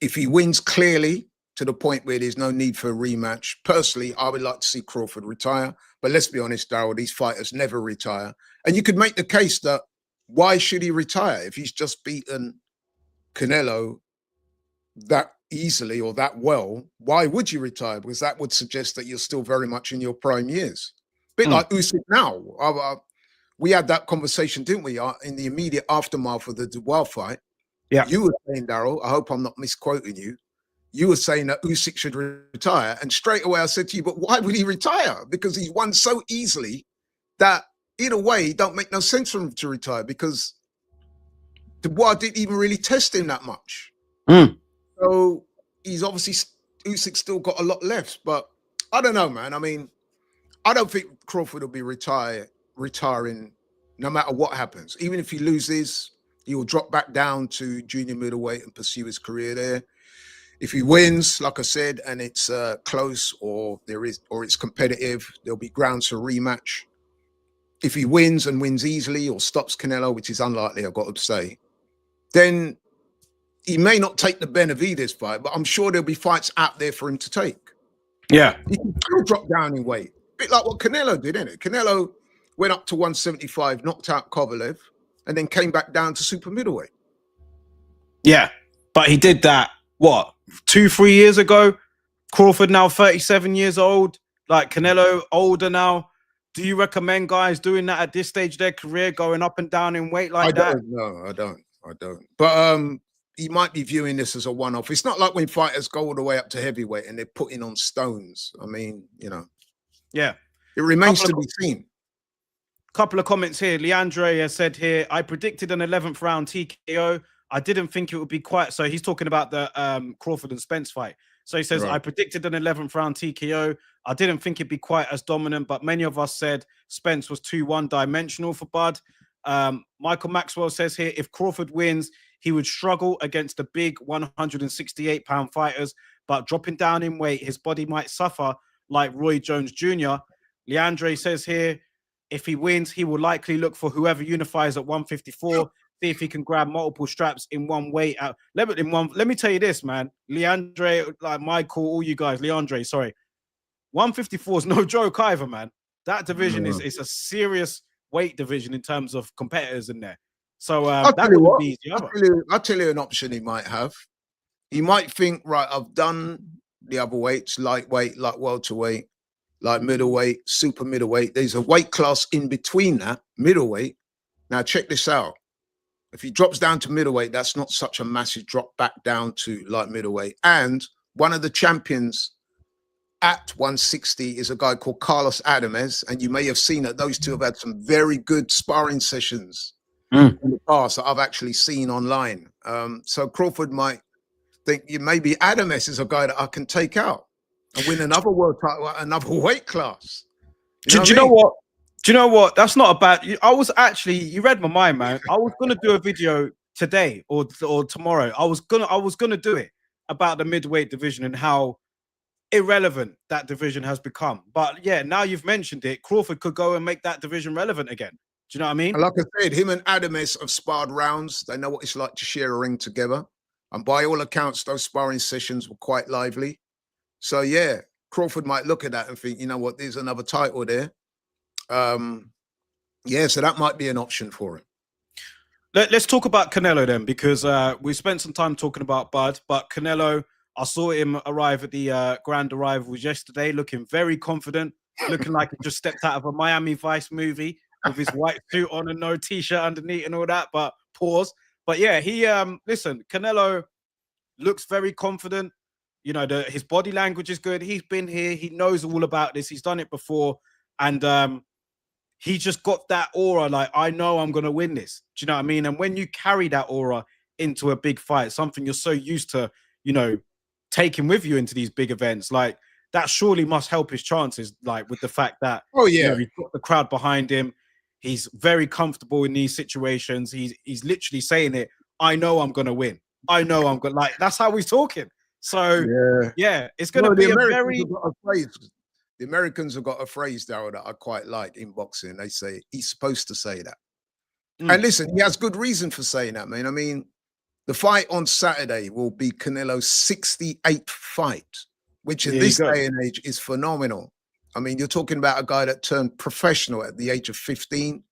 If he wins clearly to the point where there's no need for a rematch, personally, I would like to see Crawford retire. But let's be honest, Darryl, these fighters never retire. And you could make the case that why should he retire if he's just beaten Canelo that easily or that well? Why would you retire? Because that would suggest that you're still very much in your prime years. Bit like Usyk now. We had that conversation, didn't we, in the immediate aftermath of the Dubois fight? Yeah. You were saying, Darryl, I hope I'm not misquoting you. You were saying that Usyk should retire. And straight away I said to you, but why would he retire? Because he's won so easily that in a way, it don't make no sense for him to retire, because Dubois didn't even really test him that much. So he's obviously, Usyk's still got a lot left. But I don't know, man. I mean, I don't think Crawford will be retiring no matter what happens. Even if he loses, he will drop back down to junior middleweight and pursue his career there. If he wins, like I said, and it's close or it's competitive, there'll be grounds for rematch. If he wins and wins easily or stops Canelo, which is unlikely, I've got to say, then he may not take the Benavidez fight, but I'm sure there'll be fights out there for him to take. Yeah. He can still drop down in weight. A bit like what Canelo did, isn't it? Canelo went up to 175, knocked out Kovalev, and then came back down to super middleweight. Yeah. But he did that, what, 2-3 years ago? Crawford now 37 years old, like Canelo older now. Do you recommend guys doing that at this stage of their career, going up and down in weight like that? No, I don't. But he might be viewing this as a one-off. It's not like when fighters go all the way up to heavyweight and they're putting on stones. I mean, you know. Yeah. It remains to be seen. Couple of comments here. Leandre has said here, I predicted an 11th round TKO. I didn't think it would be quite. So he's talking about the Crawford and Spence fight. So he says, I predicted an 11th round TKO. I didn't think it'd be quite as dominant, but many of us said Spence was too one-dimensional for Bud. Michael Maxwell says here, if Crawford wins, he would struggle against the big 168-pound fighters, but dropping down in weight, his body might suffer like Roy Jones Jr. Leandre says here, if he wins, he will likely look for whoever unifies at 154, see if he can grab multiple straps in one weight. Let me tell you this, man. Leandre, like Michael, all you guys, Leandre, sorry. 154 is no joke either, man. That division is a serious weight division in terms of competitors in there. So that would be easy. I'll tell you an option he might have. He might think, right, I've done the other weights, lightweight, like welterweight. like middleweight, super middleweight. There's a weight class in between that, middleweight. Now check this out. If he drops down to middleweight, that's not such a massive drop back down to light middleweight. And one of the champions at 160 is a guy called Carlos Adames. And you may have seen that those two have had some very good sparring sessions in the past that I've actually seen online. So Crawford might think maybe Adames is a guy that I can take out and win another world title, another weight class. Do you know what? Do you know what? That's not a bad. I was actually, you read my mind, man. I was gonna do a video today or tomorrow. I was gonna do it about the midweight division and how irrelevant that division has become. But yeah, now you've mentioned it, Crawford could go and make that division relevant again. Do you know what I mean? And like I said, him and Adames have sparred rounds. They know what it's like to share a ring together. And by all accounts, those sparring sessions were quite lively. So yeah, Crawford might look at that and think, you know what, there's another title there. Yeah, so that might be an option for him. Let's talk about Canelo then, because we spent some time talking about Bud, but Canelo, I saw him arrive at the grand arrivals yesterday, looking very confident, looking like he just stepped out of a Miami Vice movie with his white suit on and no t-shirt underneath and all that, but pause. But yeah, he, listen, Canelo looks very confident. You know, his body language is good. He's been here. He knows all about this. He's done it before. And he just got that aura, like, I know I'm going to win this. Do you know what I mean? And when you carry that aura into a big fight, something you're so used to, you know, taking with you into these big events, like, that surely must help his chances, like, with the fact that, oh yeah, you know, he's got the crowd behind him. He's very comfortable in these situations. He's literally saying it, I know I'm going to win. I know I'm going to, like, that's how he's talking. So, yeah, it's going to be a very... The Americans have got a phrase, Darryl, that I quite like in boxing. They say, he's supposed to say that. And listen, he has good reason for saying that, man. I mean, the fight on Saturday will be Canelo's 68th fight, which in this day and age is phenomenal. I mean, you're talking about a guy that turned professional at the age of 15.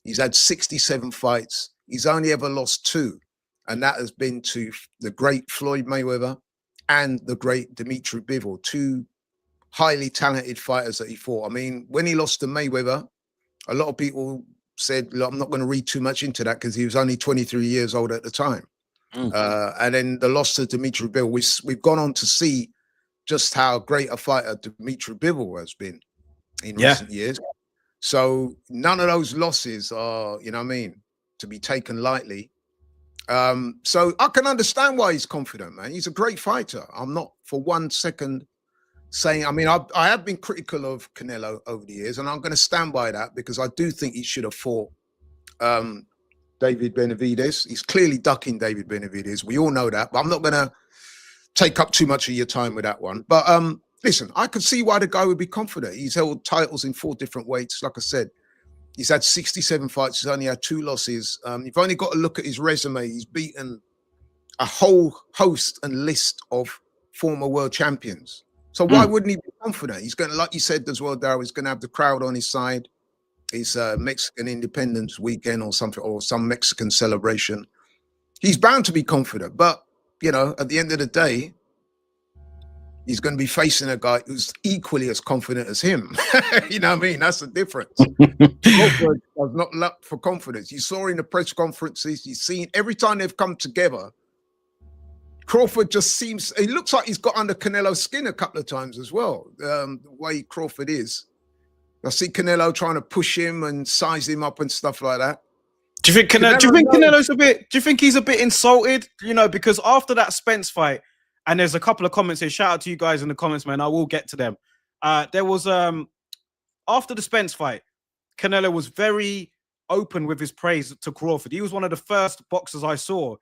He's had 67 fights. He's only ever lost 2. And that has been to the great Floyd Mayweather and the great Dimitri Bivol, 2 highly talented fighters that he fought. I mean, when he lost to Mayweather, a lot of people said, look, I'm not going to read too much into that because he was only 23 years old at the time. And then the loss to Dimitri Bivol, we've gone on to see just how great a fighter Dimitri Bivol has been in recent years. So none of those losses are, you know what I mean, to be taken lightly. So I can understand why he's confident, man. He's a great fighter. I'm not for 1 second saying, I mean, I have been critical of Canelo over the years, and I'm going to stand by that because I do think he should have fought David Benavidez. He's clearly ducking David Benavidez. We all know that, but I'm not going to take up too much of your time with that one. But listen, I could see why the guy would be confident. He's held titles in 4 different weights. Like I said, he's had 67 fights. He's only had 2 losses. You've only got to look at his resume. He's beaten a whole host and list of former world champions. So why wouldn't he be confident? He's going to, like you said as well, Darryl, he's going to have the crowd on his side. It's Mexican Independence Weekend or something, or some Mexican celebration. He's bound to be confident. But, you know, at the end of the day, he's going to be facing a guy who's equally as confident as him. You know what I mean? That's the difference. Crawford does not look for confidence. You saw in the press conferences, you've seen every time they've come together, Crawford just seems, it looks like he's got under Canelo's skin a couple of times as well. The way Crawford is. I see Canelo trying to push him and size him up and stuff like that. Do you think Canelo's a bit, do you think he's a bit insulted? You know, because after that Spence fight, and there's a couple of comments here, shout out to you guys in the comments, man. I will get to them. There was, after the Spence fight, Canelo was very open with his praise to Crawford. He was one of the first boxers I saw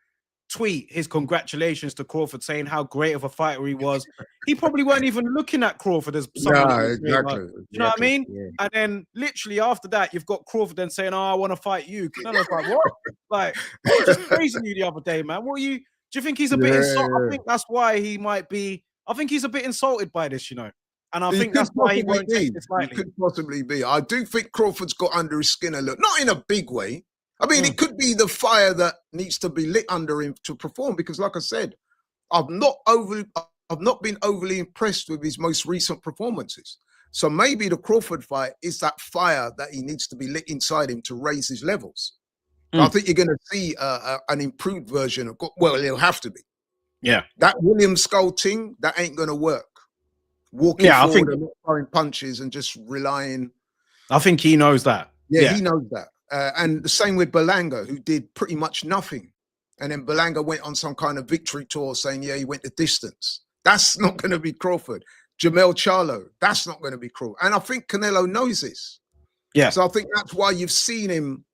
tweet his congratulations to Crawford, saying how great of a fighter he was. He probably weren't even looking at Crawford as someone. No, exactly. You know what I mean? Yeah. And then literally after that, you've got Crawford then saying, "Oh, I want to fight you." Canelo's like, "What? Like, I was just praising you the other day, man. What are you? Do you think he's a bit insulted?" I think that's why he might be. I think he's a bit insulted by this, you know. And I think that's why he won't take this lightly. It could possibly be. I do think Crawford's got under his skin a little, not in a big way. I mean, it could be the fire that needs to be lit under him to perform, because like I said, I've not been overly impressed with his most recent performances. So maybe the Crawford fight is that fire that he needs to be lit inside him to raise his levels. I think you're going to see an improved version of, well, it'll have to be. Yeah. That William Skull thing, that ain't going to work. Walking forward and not throwing punches and just relying. I think he knows that. Yeah, he knows that. And the same with Berlanga, who did pretty much nothing. And then Berlanga went on some kind of victory tour saying, yeah, he went the distance. That's not going to be Crawford. Jamel Charlo, that's not going to be Crawford. And I think Canelo knows this. Yeah. So I think that's why you've seen him.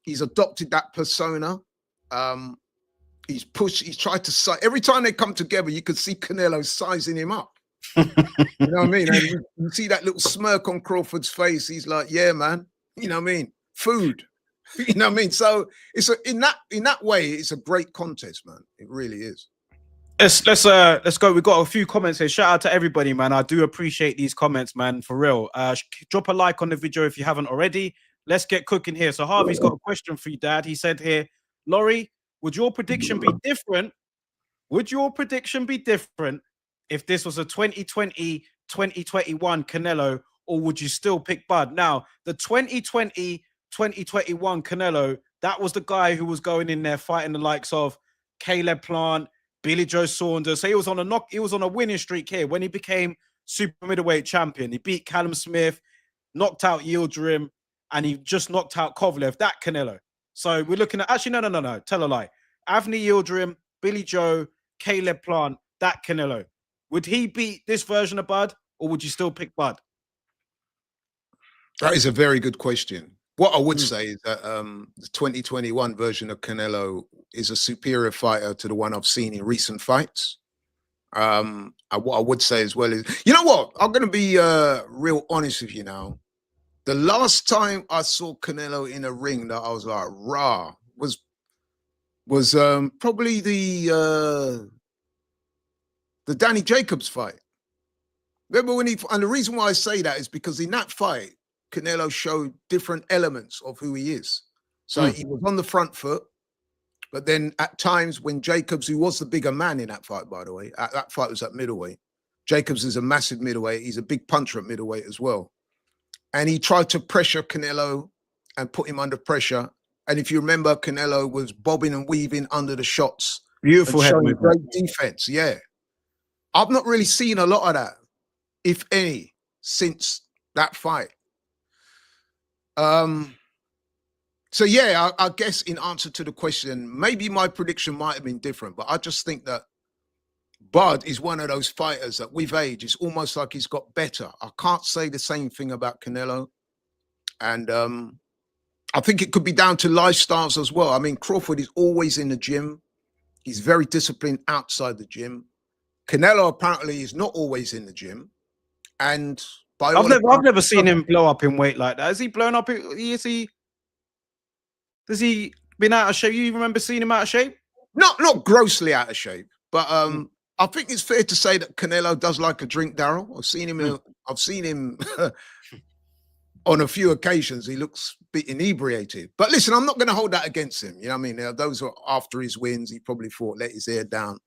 He's adopted that persona. He's pushed, he's tried to size. Every time they come together, you could see Canelo sizing him up. You know what I mean? And you see that little smirk on Crawford's face. He's like, yeah, man. You know what I mean? Food. You know what I mean? So it's in that way, it's a great contest, man. It really is. Let's go. We've got a few comments here. Shout out to everybody, man. I do appreciate these comments, man, for real. Drop a like on the video if you haven't already. Let's get cooking here. So Harvey's got a question for you, Dad. He said here, Laurie, would your prediction be different? Would your prediction be different if this was a 2020, 2021 Canelo, or would you still pick Bud? Now, the 2020, 2021 Canelo, that was the guy who was going in there fighting the likes of Caleb Plant, Billy Joe Saunders. So he was on a winning streak here when he became super middleweight champion. He beat Callum Smith, knocked out Yildirim, and he just knocked out Kovalev. That Canelo. So we're looking at, actually, no. Tell a lie. Avni Yildirim, Billy Joe, Caleb Plant, that Canelo. Would he beat this version of Bud, or would you still pick Bud? That is a very good question. What I would say is that the 2021 version of Canelo is a superior fighter to the one I've seen in recent fights. And what I would say as well is, you know what? I'm going to be real honest with you now. The last time I saw Canelo in a ring that I was like, rah, was probably the Danny Jacobs fight. Remember when and the reason why I say that is because in that fight, Canelo showed different elements of who he is. So he was on the front foot, but then at times when Jacobs, who was the bigger man in that fight, by the way, that fight was at middleweight. Jacobs is a massive middleweight. He's a big puncher at middleweight as well. And he tried to pressure Canelo and put him under pressure. And if you remember, Canelo was bobbing and weaving under the shots. Beautiful head movement. movement. Great defense, yeah. I've not really seen a lot of that, if any, since that fight. So yeah, I guess in answer to the question, maybe my prediction might have been different, but I just think that Bud is one of those fighters that with age, it's almost like he's got better. I can't say the same thing about Canelo. And I think it could be down to lifestyles as well. I mean, Crawford is always in the gym. He's very disciplined outside the gym. Canelo apparently is not always in the gym. And I've never seen him blow up in weight like that. Has he blown up? Has he been out of shape? You remember seeing him out of shape? Not grossly out of shape, but I think it's fair to say that Canelo does like a drink, Darryl. I've seen him on a few occasions. He looks a bit inebriated. But listen, I'm not going to hold that against him. You know what I mean? Those are after his wins. He probably thought, let his hair down.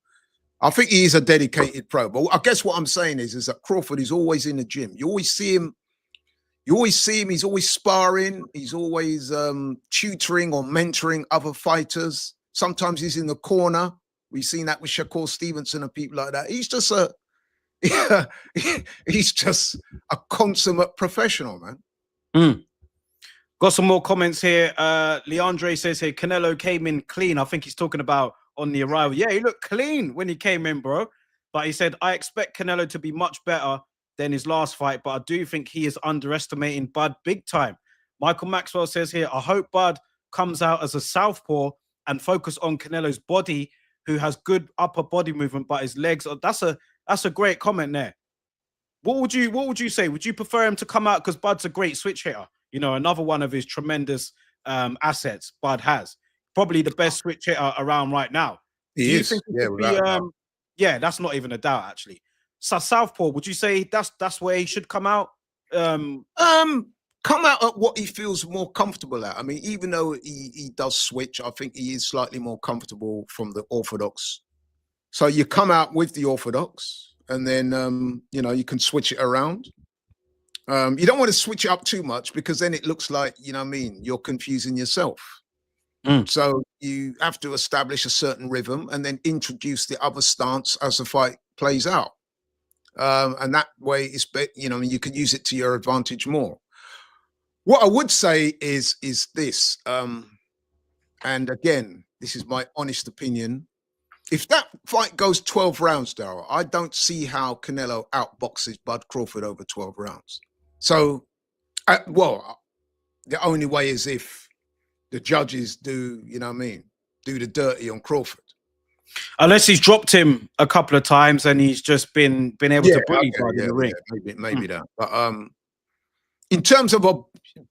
I think he is a dedicated pro. But I guess what I'm saying is that Crawford is always in the gym. You always see him. He's always sparring. He's always tutoring or mentoring other fighters. Sometimes he's in the corner. We've seen that with Shakur Stevenson and people like that. He's just he's just a consummate professional, man. Got some more comments here. Leandre says here, Canelo came in clean. I think he's talking about on the arrival. Yeah, he looked clean when he came in, bro. But he said, I expect Canelo to be much better than his last fight, but I do think he is underestimating Bud big time. Michael Maxwell says here, I hope Bud comes out as a southpaw and focus on Canelo's body, who has good upper body movement, but his legs are, that's a great comment there. What would you say? Would you prefer him to come out, because Bud's a great switch hitter? You know, another one of his tremendous assets Bud has. Probably the best switch hitter around right now. He is. Yeah, that's not even a doubt, actually. So southpaw, would you say that's where he should come out? Come out at what he feels more comfortable at. I mean, even though he does switch, I think he is slightly more comfortable from the orthodox. So you come out with the orthodox, and then you know, you can switch it around. You don't want to switch it up too much because then it looks like, you know what I mean, you're confusing yourself. So you have to establish a certain rhythm and then introduce the other stance as the fight plays out. And that way it's, you know, you can use it to your advantage more. What I would say is this, and again, this is my honest opinion. If that fight goes 12 rounds, Darryl, I don't see how Canelo outboxes Bud Crawford over 12 rounds. So, well, the only way is if the judges do, you know what I mean, do the dirty on Crawford. Unless he's dropped him a couple of times and he's just been able to bully Bud in the ring. Maybe that. But in terms of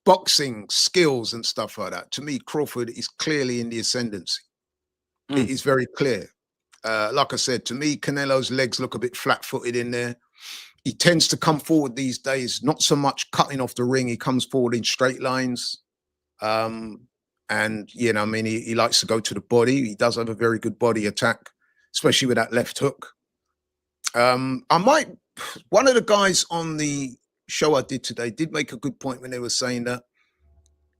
boxing skills and stuff like that, to me, Crawford is clearly in the ascendancy. It is very clear. Like I said, to me, Canelo's legs look a bit flat-footed in there. He tends to come forward these days, not so much cutting off the ring. He comes forward in straight lines. And, you know, I mean, he likes to go to the body. He does have a very good body attack, especially with that left hook. One of the guys on the show I did today did make a good point when they were saying that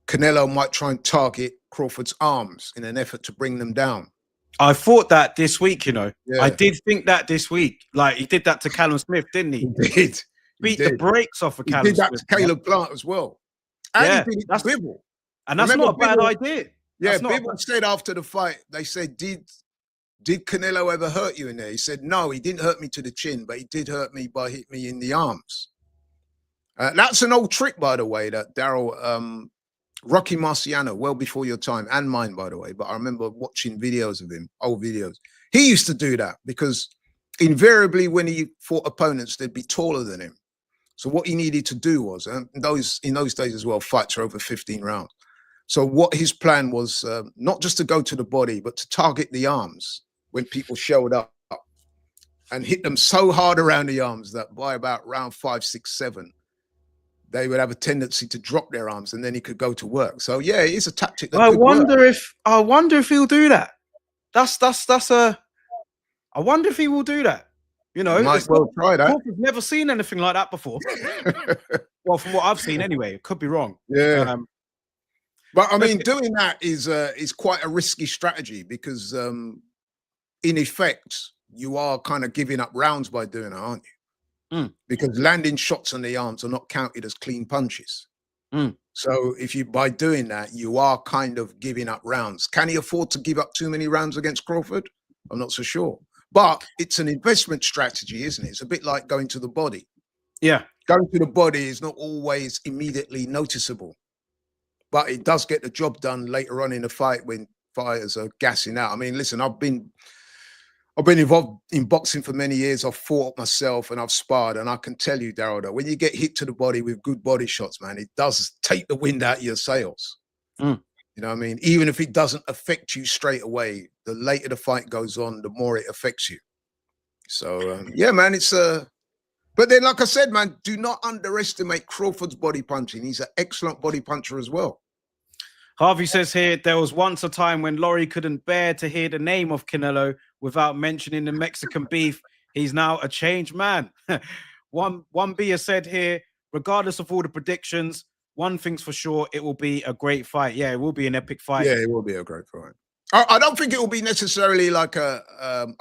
Canelo might try and target Crawford's arms in an effort to bring them down. I thought that this week, you know. Yeah. I did think that this week. Like, he did that to Callum Smith, didn't he? He did. Beat the brakes off of Callum Smith. He did that to Caleb Plant as well. And yeah, he did it to Bivol. And that's not a bad idea. Yeah, Bivol said after the fight, they said, did Canelo ever hurt you in there? He said, no, he didn't hurt me to the chin, but he did hurt me by hitting me in the arms. That's an old trick, by the way, that Darryl, Rocky Marciano, well before your time, and mine, by the way, but I remember watching videos of him, old videos. He used to do that because invariably when he fought opponents, they'd be taller than him. So what he needed to do was, in those days as well, fights are over 15 rounds. So what his plan was, not just to go to the body, but to target the arms when people showed up and hit them so hard around the arms that by about round 5, 6, 7, they would have a tendency to drop their arms, and then he could go to work. So yeah, it is a tactic. That I wonder if he'll do that. I wonder if he will do that. You know, might well try that. I've never seen anything like that before. Well, from what I've seen, anyway, it could be wrong. Yeah. But I mean, doing that is quite a risky strategy because, in effect, you are kind of giving up rounds by doing it, aren't you? Because landing shots on the arms are not counted as clean punches. So if you, by doing that, you are kind of giving up rounds. Can he afford to give up too many rounds against Crawford? I'm not so sure. But it's an investment strategy, isn't it? It's a bit like going to the body. Yeah. Going to the body is not always immediately noticeable, but it does get the job done later on in the fight when fighters are gassing out. I mean, listen, I've been involved in boxing for many years. I've fought myself and I've sparred, and I can tell you, Darryl, that when you get hit to the body with good body shots, man, it does take the wind out of your sails. You know what I mean? Even if it doesn't affect you straight away, the later the fight goes on, the more it affects you. So, yeah, man, it's but then, like I said, man, do not underestimate Crawford's body punching. He's an excellent body puncher as well. Harvey says here, there was once a time when Laurie couldn't bear to hear the name of Canelo without mentioning the Mexican beef. He's now a changed man. One B has said here, regardless of all the predictions, one thing's for sure, it will be a great fight. Yeah, it will be an epic fight. Yeah, it will be a great fight. I don't think it will be necessarily like a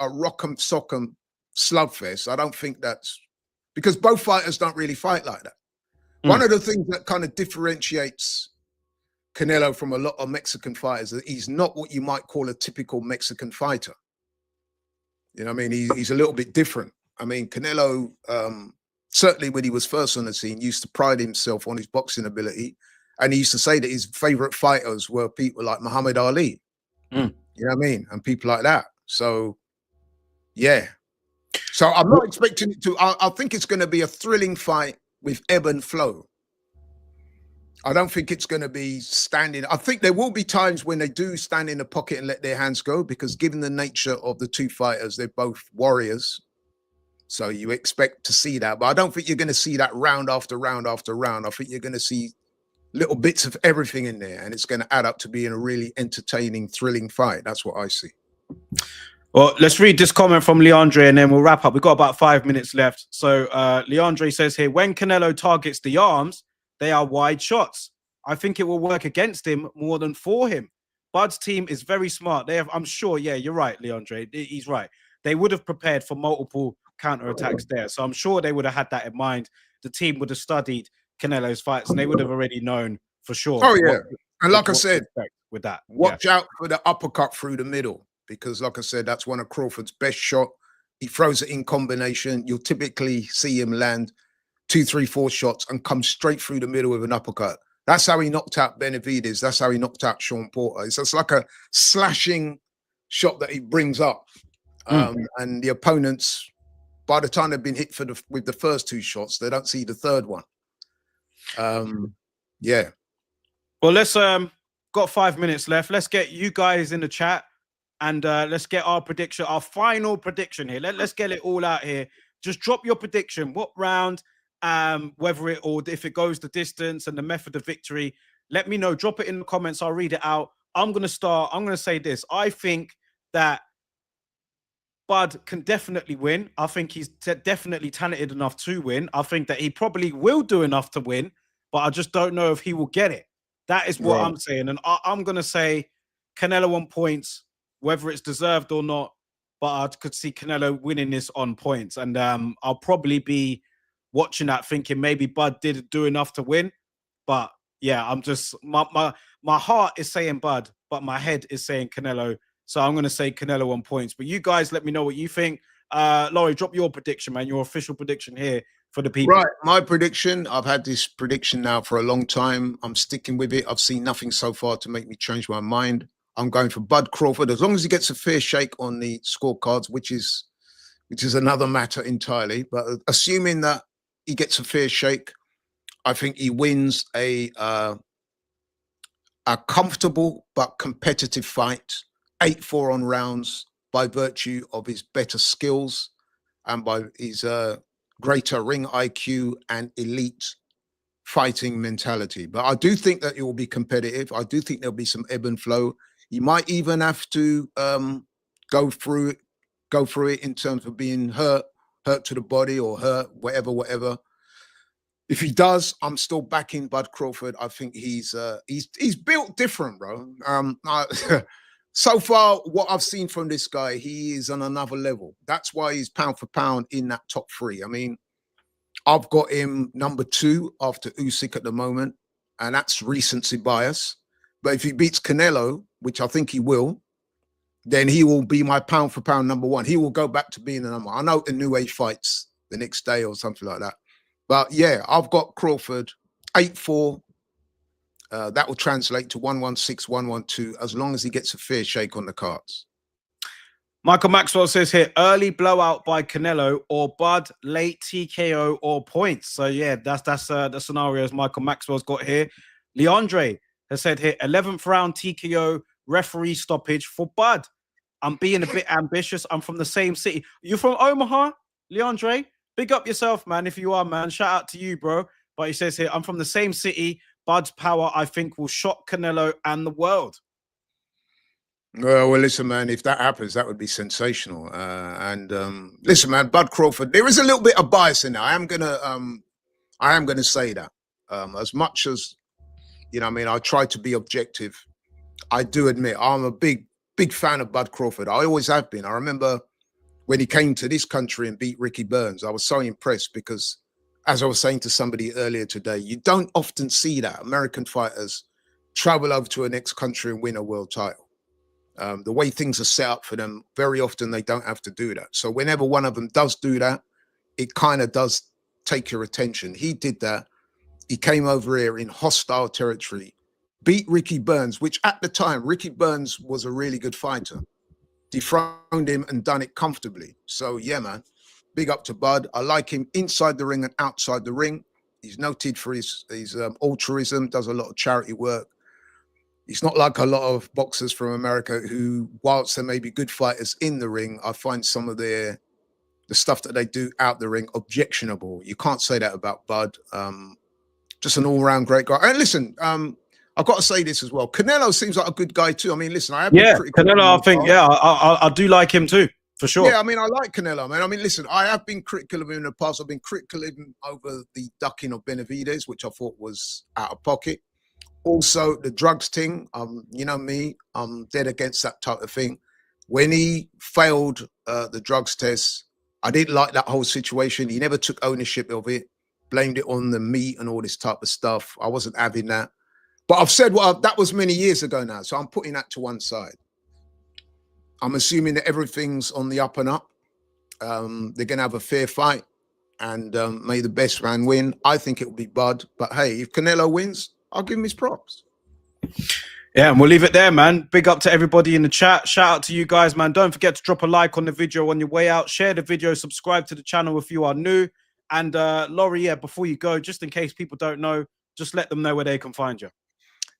rock'em sock'em slugfest. I don't think that's because both fighters don't really fight like that. One of the things that kind of differentiates Canelo from a lot of Mexican fighters is that he's not what you might call a typical Mexican fighter. You know what I mean? He's a little bit different. I mean, Canelo, certainly when he was first on the scene, used to pride himself on his boxing ability. And he used to say that his favorite fighters were people like Muhammad Ali. You know what I mean? And people like that. So, yeah. So I'm not expecting it to, I think it's going to be a thrilling fight with ebb and flow. I don't think it's going to be standing. I think there will be times when they do stand in the pocket and let their hands go, because given the nature of the two fighters, they're both warriors. So you expect to see that. But I don't think you're going to see that round after round after round. I think you're going to see little bits of everything in there, and it's going to add up to being a really entertaining, thrilling fight. That's what I see. Well, let's read this comment from Leandre and then we'll wrap up. We've got about 5 minutes left. So Leandre says here, when Canelo targets the arms, they are wide shots. I think it will work against him more than for him. Bud's team is very smart. They have, I'm sure, yeah, you're right, Leandre. He's right. They would have prepared for multiple counterattacks there. So I'm sure they would have had that in mind. The team would have studied Canelo's fights and they would have already known for sure. Oh, yeah. And like I said, with that, watch out for the uppercut through the middle, because like I said, that's one of Crawford's best shot. He throws it in combination. You'll typically see him land 2, 3, 4 shots and come straight through the middle with an uppercut. That's how he knocked out Benavidez. That's how he knocked out Sean Porter. It's just like a slashing shot that he brings up. And the opponents, by the time they've been hit with the first 2 shots, they don't see the third one. Yeah. Well, let's got 5 minutes left. Let's get you guys in the chat and let's get our prediction, our final prediction here. Let's get it all out here. Just drop your prediction. What round, whether it or if it goes the distance and the method of victory. Let me know. Drop it in the comments. I'll read it out. I'm going to start. I'm going to say this. I think that Bud can definitely win. I think he's definitely talented enough to win. I think that he probably will do enough to win, but I just don't know if he will get it. That is what I'm saying. And I'm going to say Canelo on points, whether it's deserved or not, but I could see Canelo winning this on points. And I'll probably be watching that thinking maybe Bud did do enough to win. But yeah, I'm just, my heart is saying Bud, but my head is saying Canelo. So I'm going to say Canelo on points. But you guys let me know what you think. Laurie, drop your prediction, man. Your official prediction here for the people. Right. My prediction, I've had this prediction now for a long time. I'm sticking with it. I've seen nothing so far to make me change my mind. I'm going for Bud Crawford, as long as he gets a fair shake on the scorecards, which is another matter entirely. But assuming that he gets a fair shake, I think he wins a comfortable but competitive fight, 8-4 on rounds, by virtue of his better skills and by his greater ring IQ and elite fighting mentality. But I do think that it will be competitive. I do think there'll be some ebb and flow. He might even have to go through it in terms of being hurt to the body or hurt, whatever. If he does, I'm still backing Bud Crawford. I think he's built different, bro. So far, what I've seen from this guy, he is on another level. That's why he's pound for pound in that top 3. I mean, I've got him number 2 after Usyk at the moment, and that's recency bias. But if he beats Canelo, which I think he will, then he will be my pound for pound number 1. He will go back to being the number 1. I know Inoue fights the next day or something like that. But yeah, I've got Crawford 8-4. That will translate to 116, 112, as long as he gets a fair shake on the cards. Michael Maxwell says here, early blowout by Canelo or Bud, late TKO or points. So yeah, that's the scenarios Michael Maxwell's got here. Leandre has said here, 11th round TKO, referee stoppage for Bud. I'm being a bit ambitious. I'm from the same city. You from Omaha, Leandre? Big up yourself, man, if you are, man. Shout out to you, bro. But he says here, I'm from the same city. Bud's power, I think, will shock Canelo and the world. Well, listen, man, if that happens, that would be sensational. Listen, man, Bud Crawford, there is a little bit of bias in there. I am gonna say that. As much as, you know, I mean, I try to be objective. I do admit I'm a big fan of Bud Crawford. I always have been. I remember when he came to this country and beat Ricky Burns, I was so impressed because, as I was saying to somebody earlier today, you don't often see that American fighters travel over to a next country and win a world title. The way things are set up for them, very often they don't have to do that. So whenever one of them does do that, it kind of does take your attention. He did that. He came over here in hostile territory, beat Ricky Burns, which at the time, Ricky Burns was a really good fighter. Dethroned him and done it comfortably. So yeah, man, big up to Bud. I like him inside the ring and outside the ring. He's noted for his altruism, does a lot of charity work. He's not like a lot of boxers from America who, whilst there may be good fighters in the ring, I find some of the stuff that they do out the ring objectionable. You can't say that about Bud. Just an all-round great guy. And listen, I've got to say this as well. Canelo seems like a good guy too. I mean, listen, I have been Yeah, critical. Canelo, I think, yeah, I do like him too, for sure. Yeah, I mean, I like Canelo, man. I mean, listen, I have been critical of him in the past. I've been critical of him over the ducking of Benavidez, which I thought was out of pocket. Also, the drugs thing, you know me, I'm dead against that type of thing. When he failed the drugs test, I didn't like that whole situation. He never took ownership of it, blamed it on the meat and all this type of stuff. I wasn't having that. But I've said, well, that was many years ago now, so I'm putting that to one side. I'm assuming that everything's on the up and up. They're going to have a fair fight, and may the best man win. I think it will be Bud. But hey, if Canelo wins, I'll give him his props. Yeah, and we'll leave it there, man. Big up to everybody in the chat. Shout out to you guys, man. Don't forget to drop a like on the video on your way out. Share the video. Subscribe to the channel if you are new. And Laurie, yeah, before you go, just in case people don't know, just let them know where they can find you.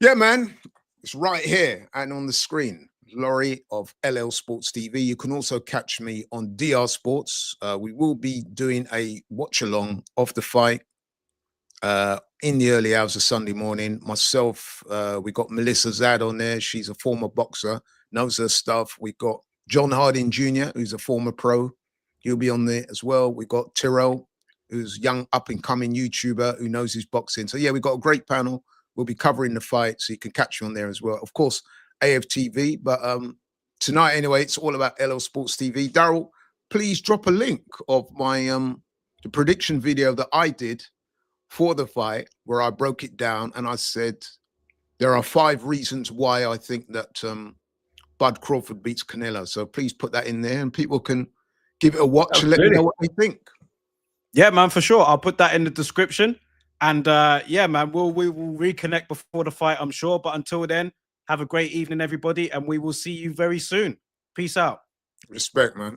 Yeah, man. It's right here and on the screen. Laurie of LL Sports TV. You can also catch me on DR Sports. We will be doing a watch along of the fight in the early hours of Sunday morning. Myself, we got Melissa Zad on there. She's a former boxer, knows her stuff. We got John Harding Jr., who's a former pro. He'll be on there as well. We got Tyrell, who's young up and coming YouTuber who knows his boxing. So yeah, we've got a great panel. We'll be covering the fight, so you can catch me on there as well. Of course, AFTV, but tonight anyway, it's all about LL Sports TV. Darryl, please drop a link of my the prediction video that I did for the fight, where I broke it down and I said there are 5 reasons why I think that Bud Crawford beats Canelo. So please put that in there and people can give it a watch and let me know what they think. Yeah, man, for sure. I'll put that in the description. And yeah, man, we will reconnect before the fight, I'm sure. But until then, have a great evening, everybody. And we will see you very soon. Peace out. Respect, man.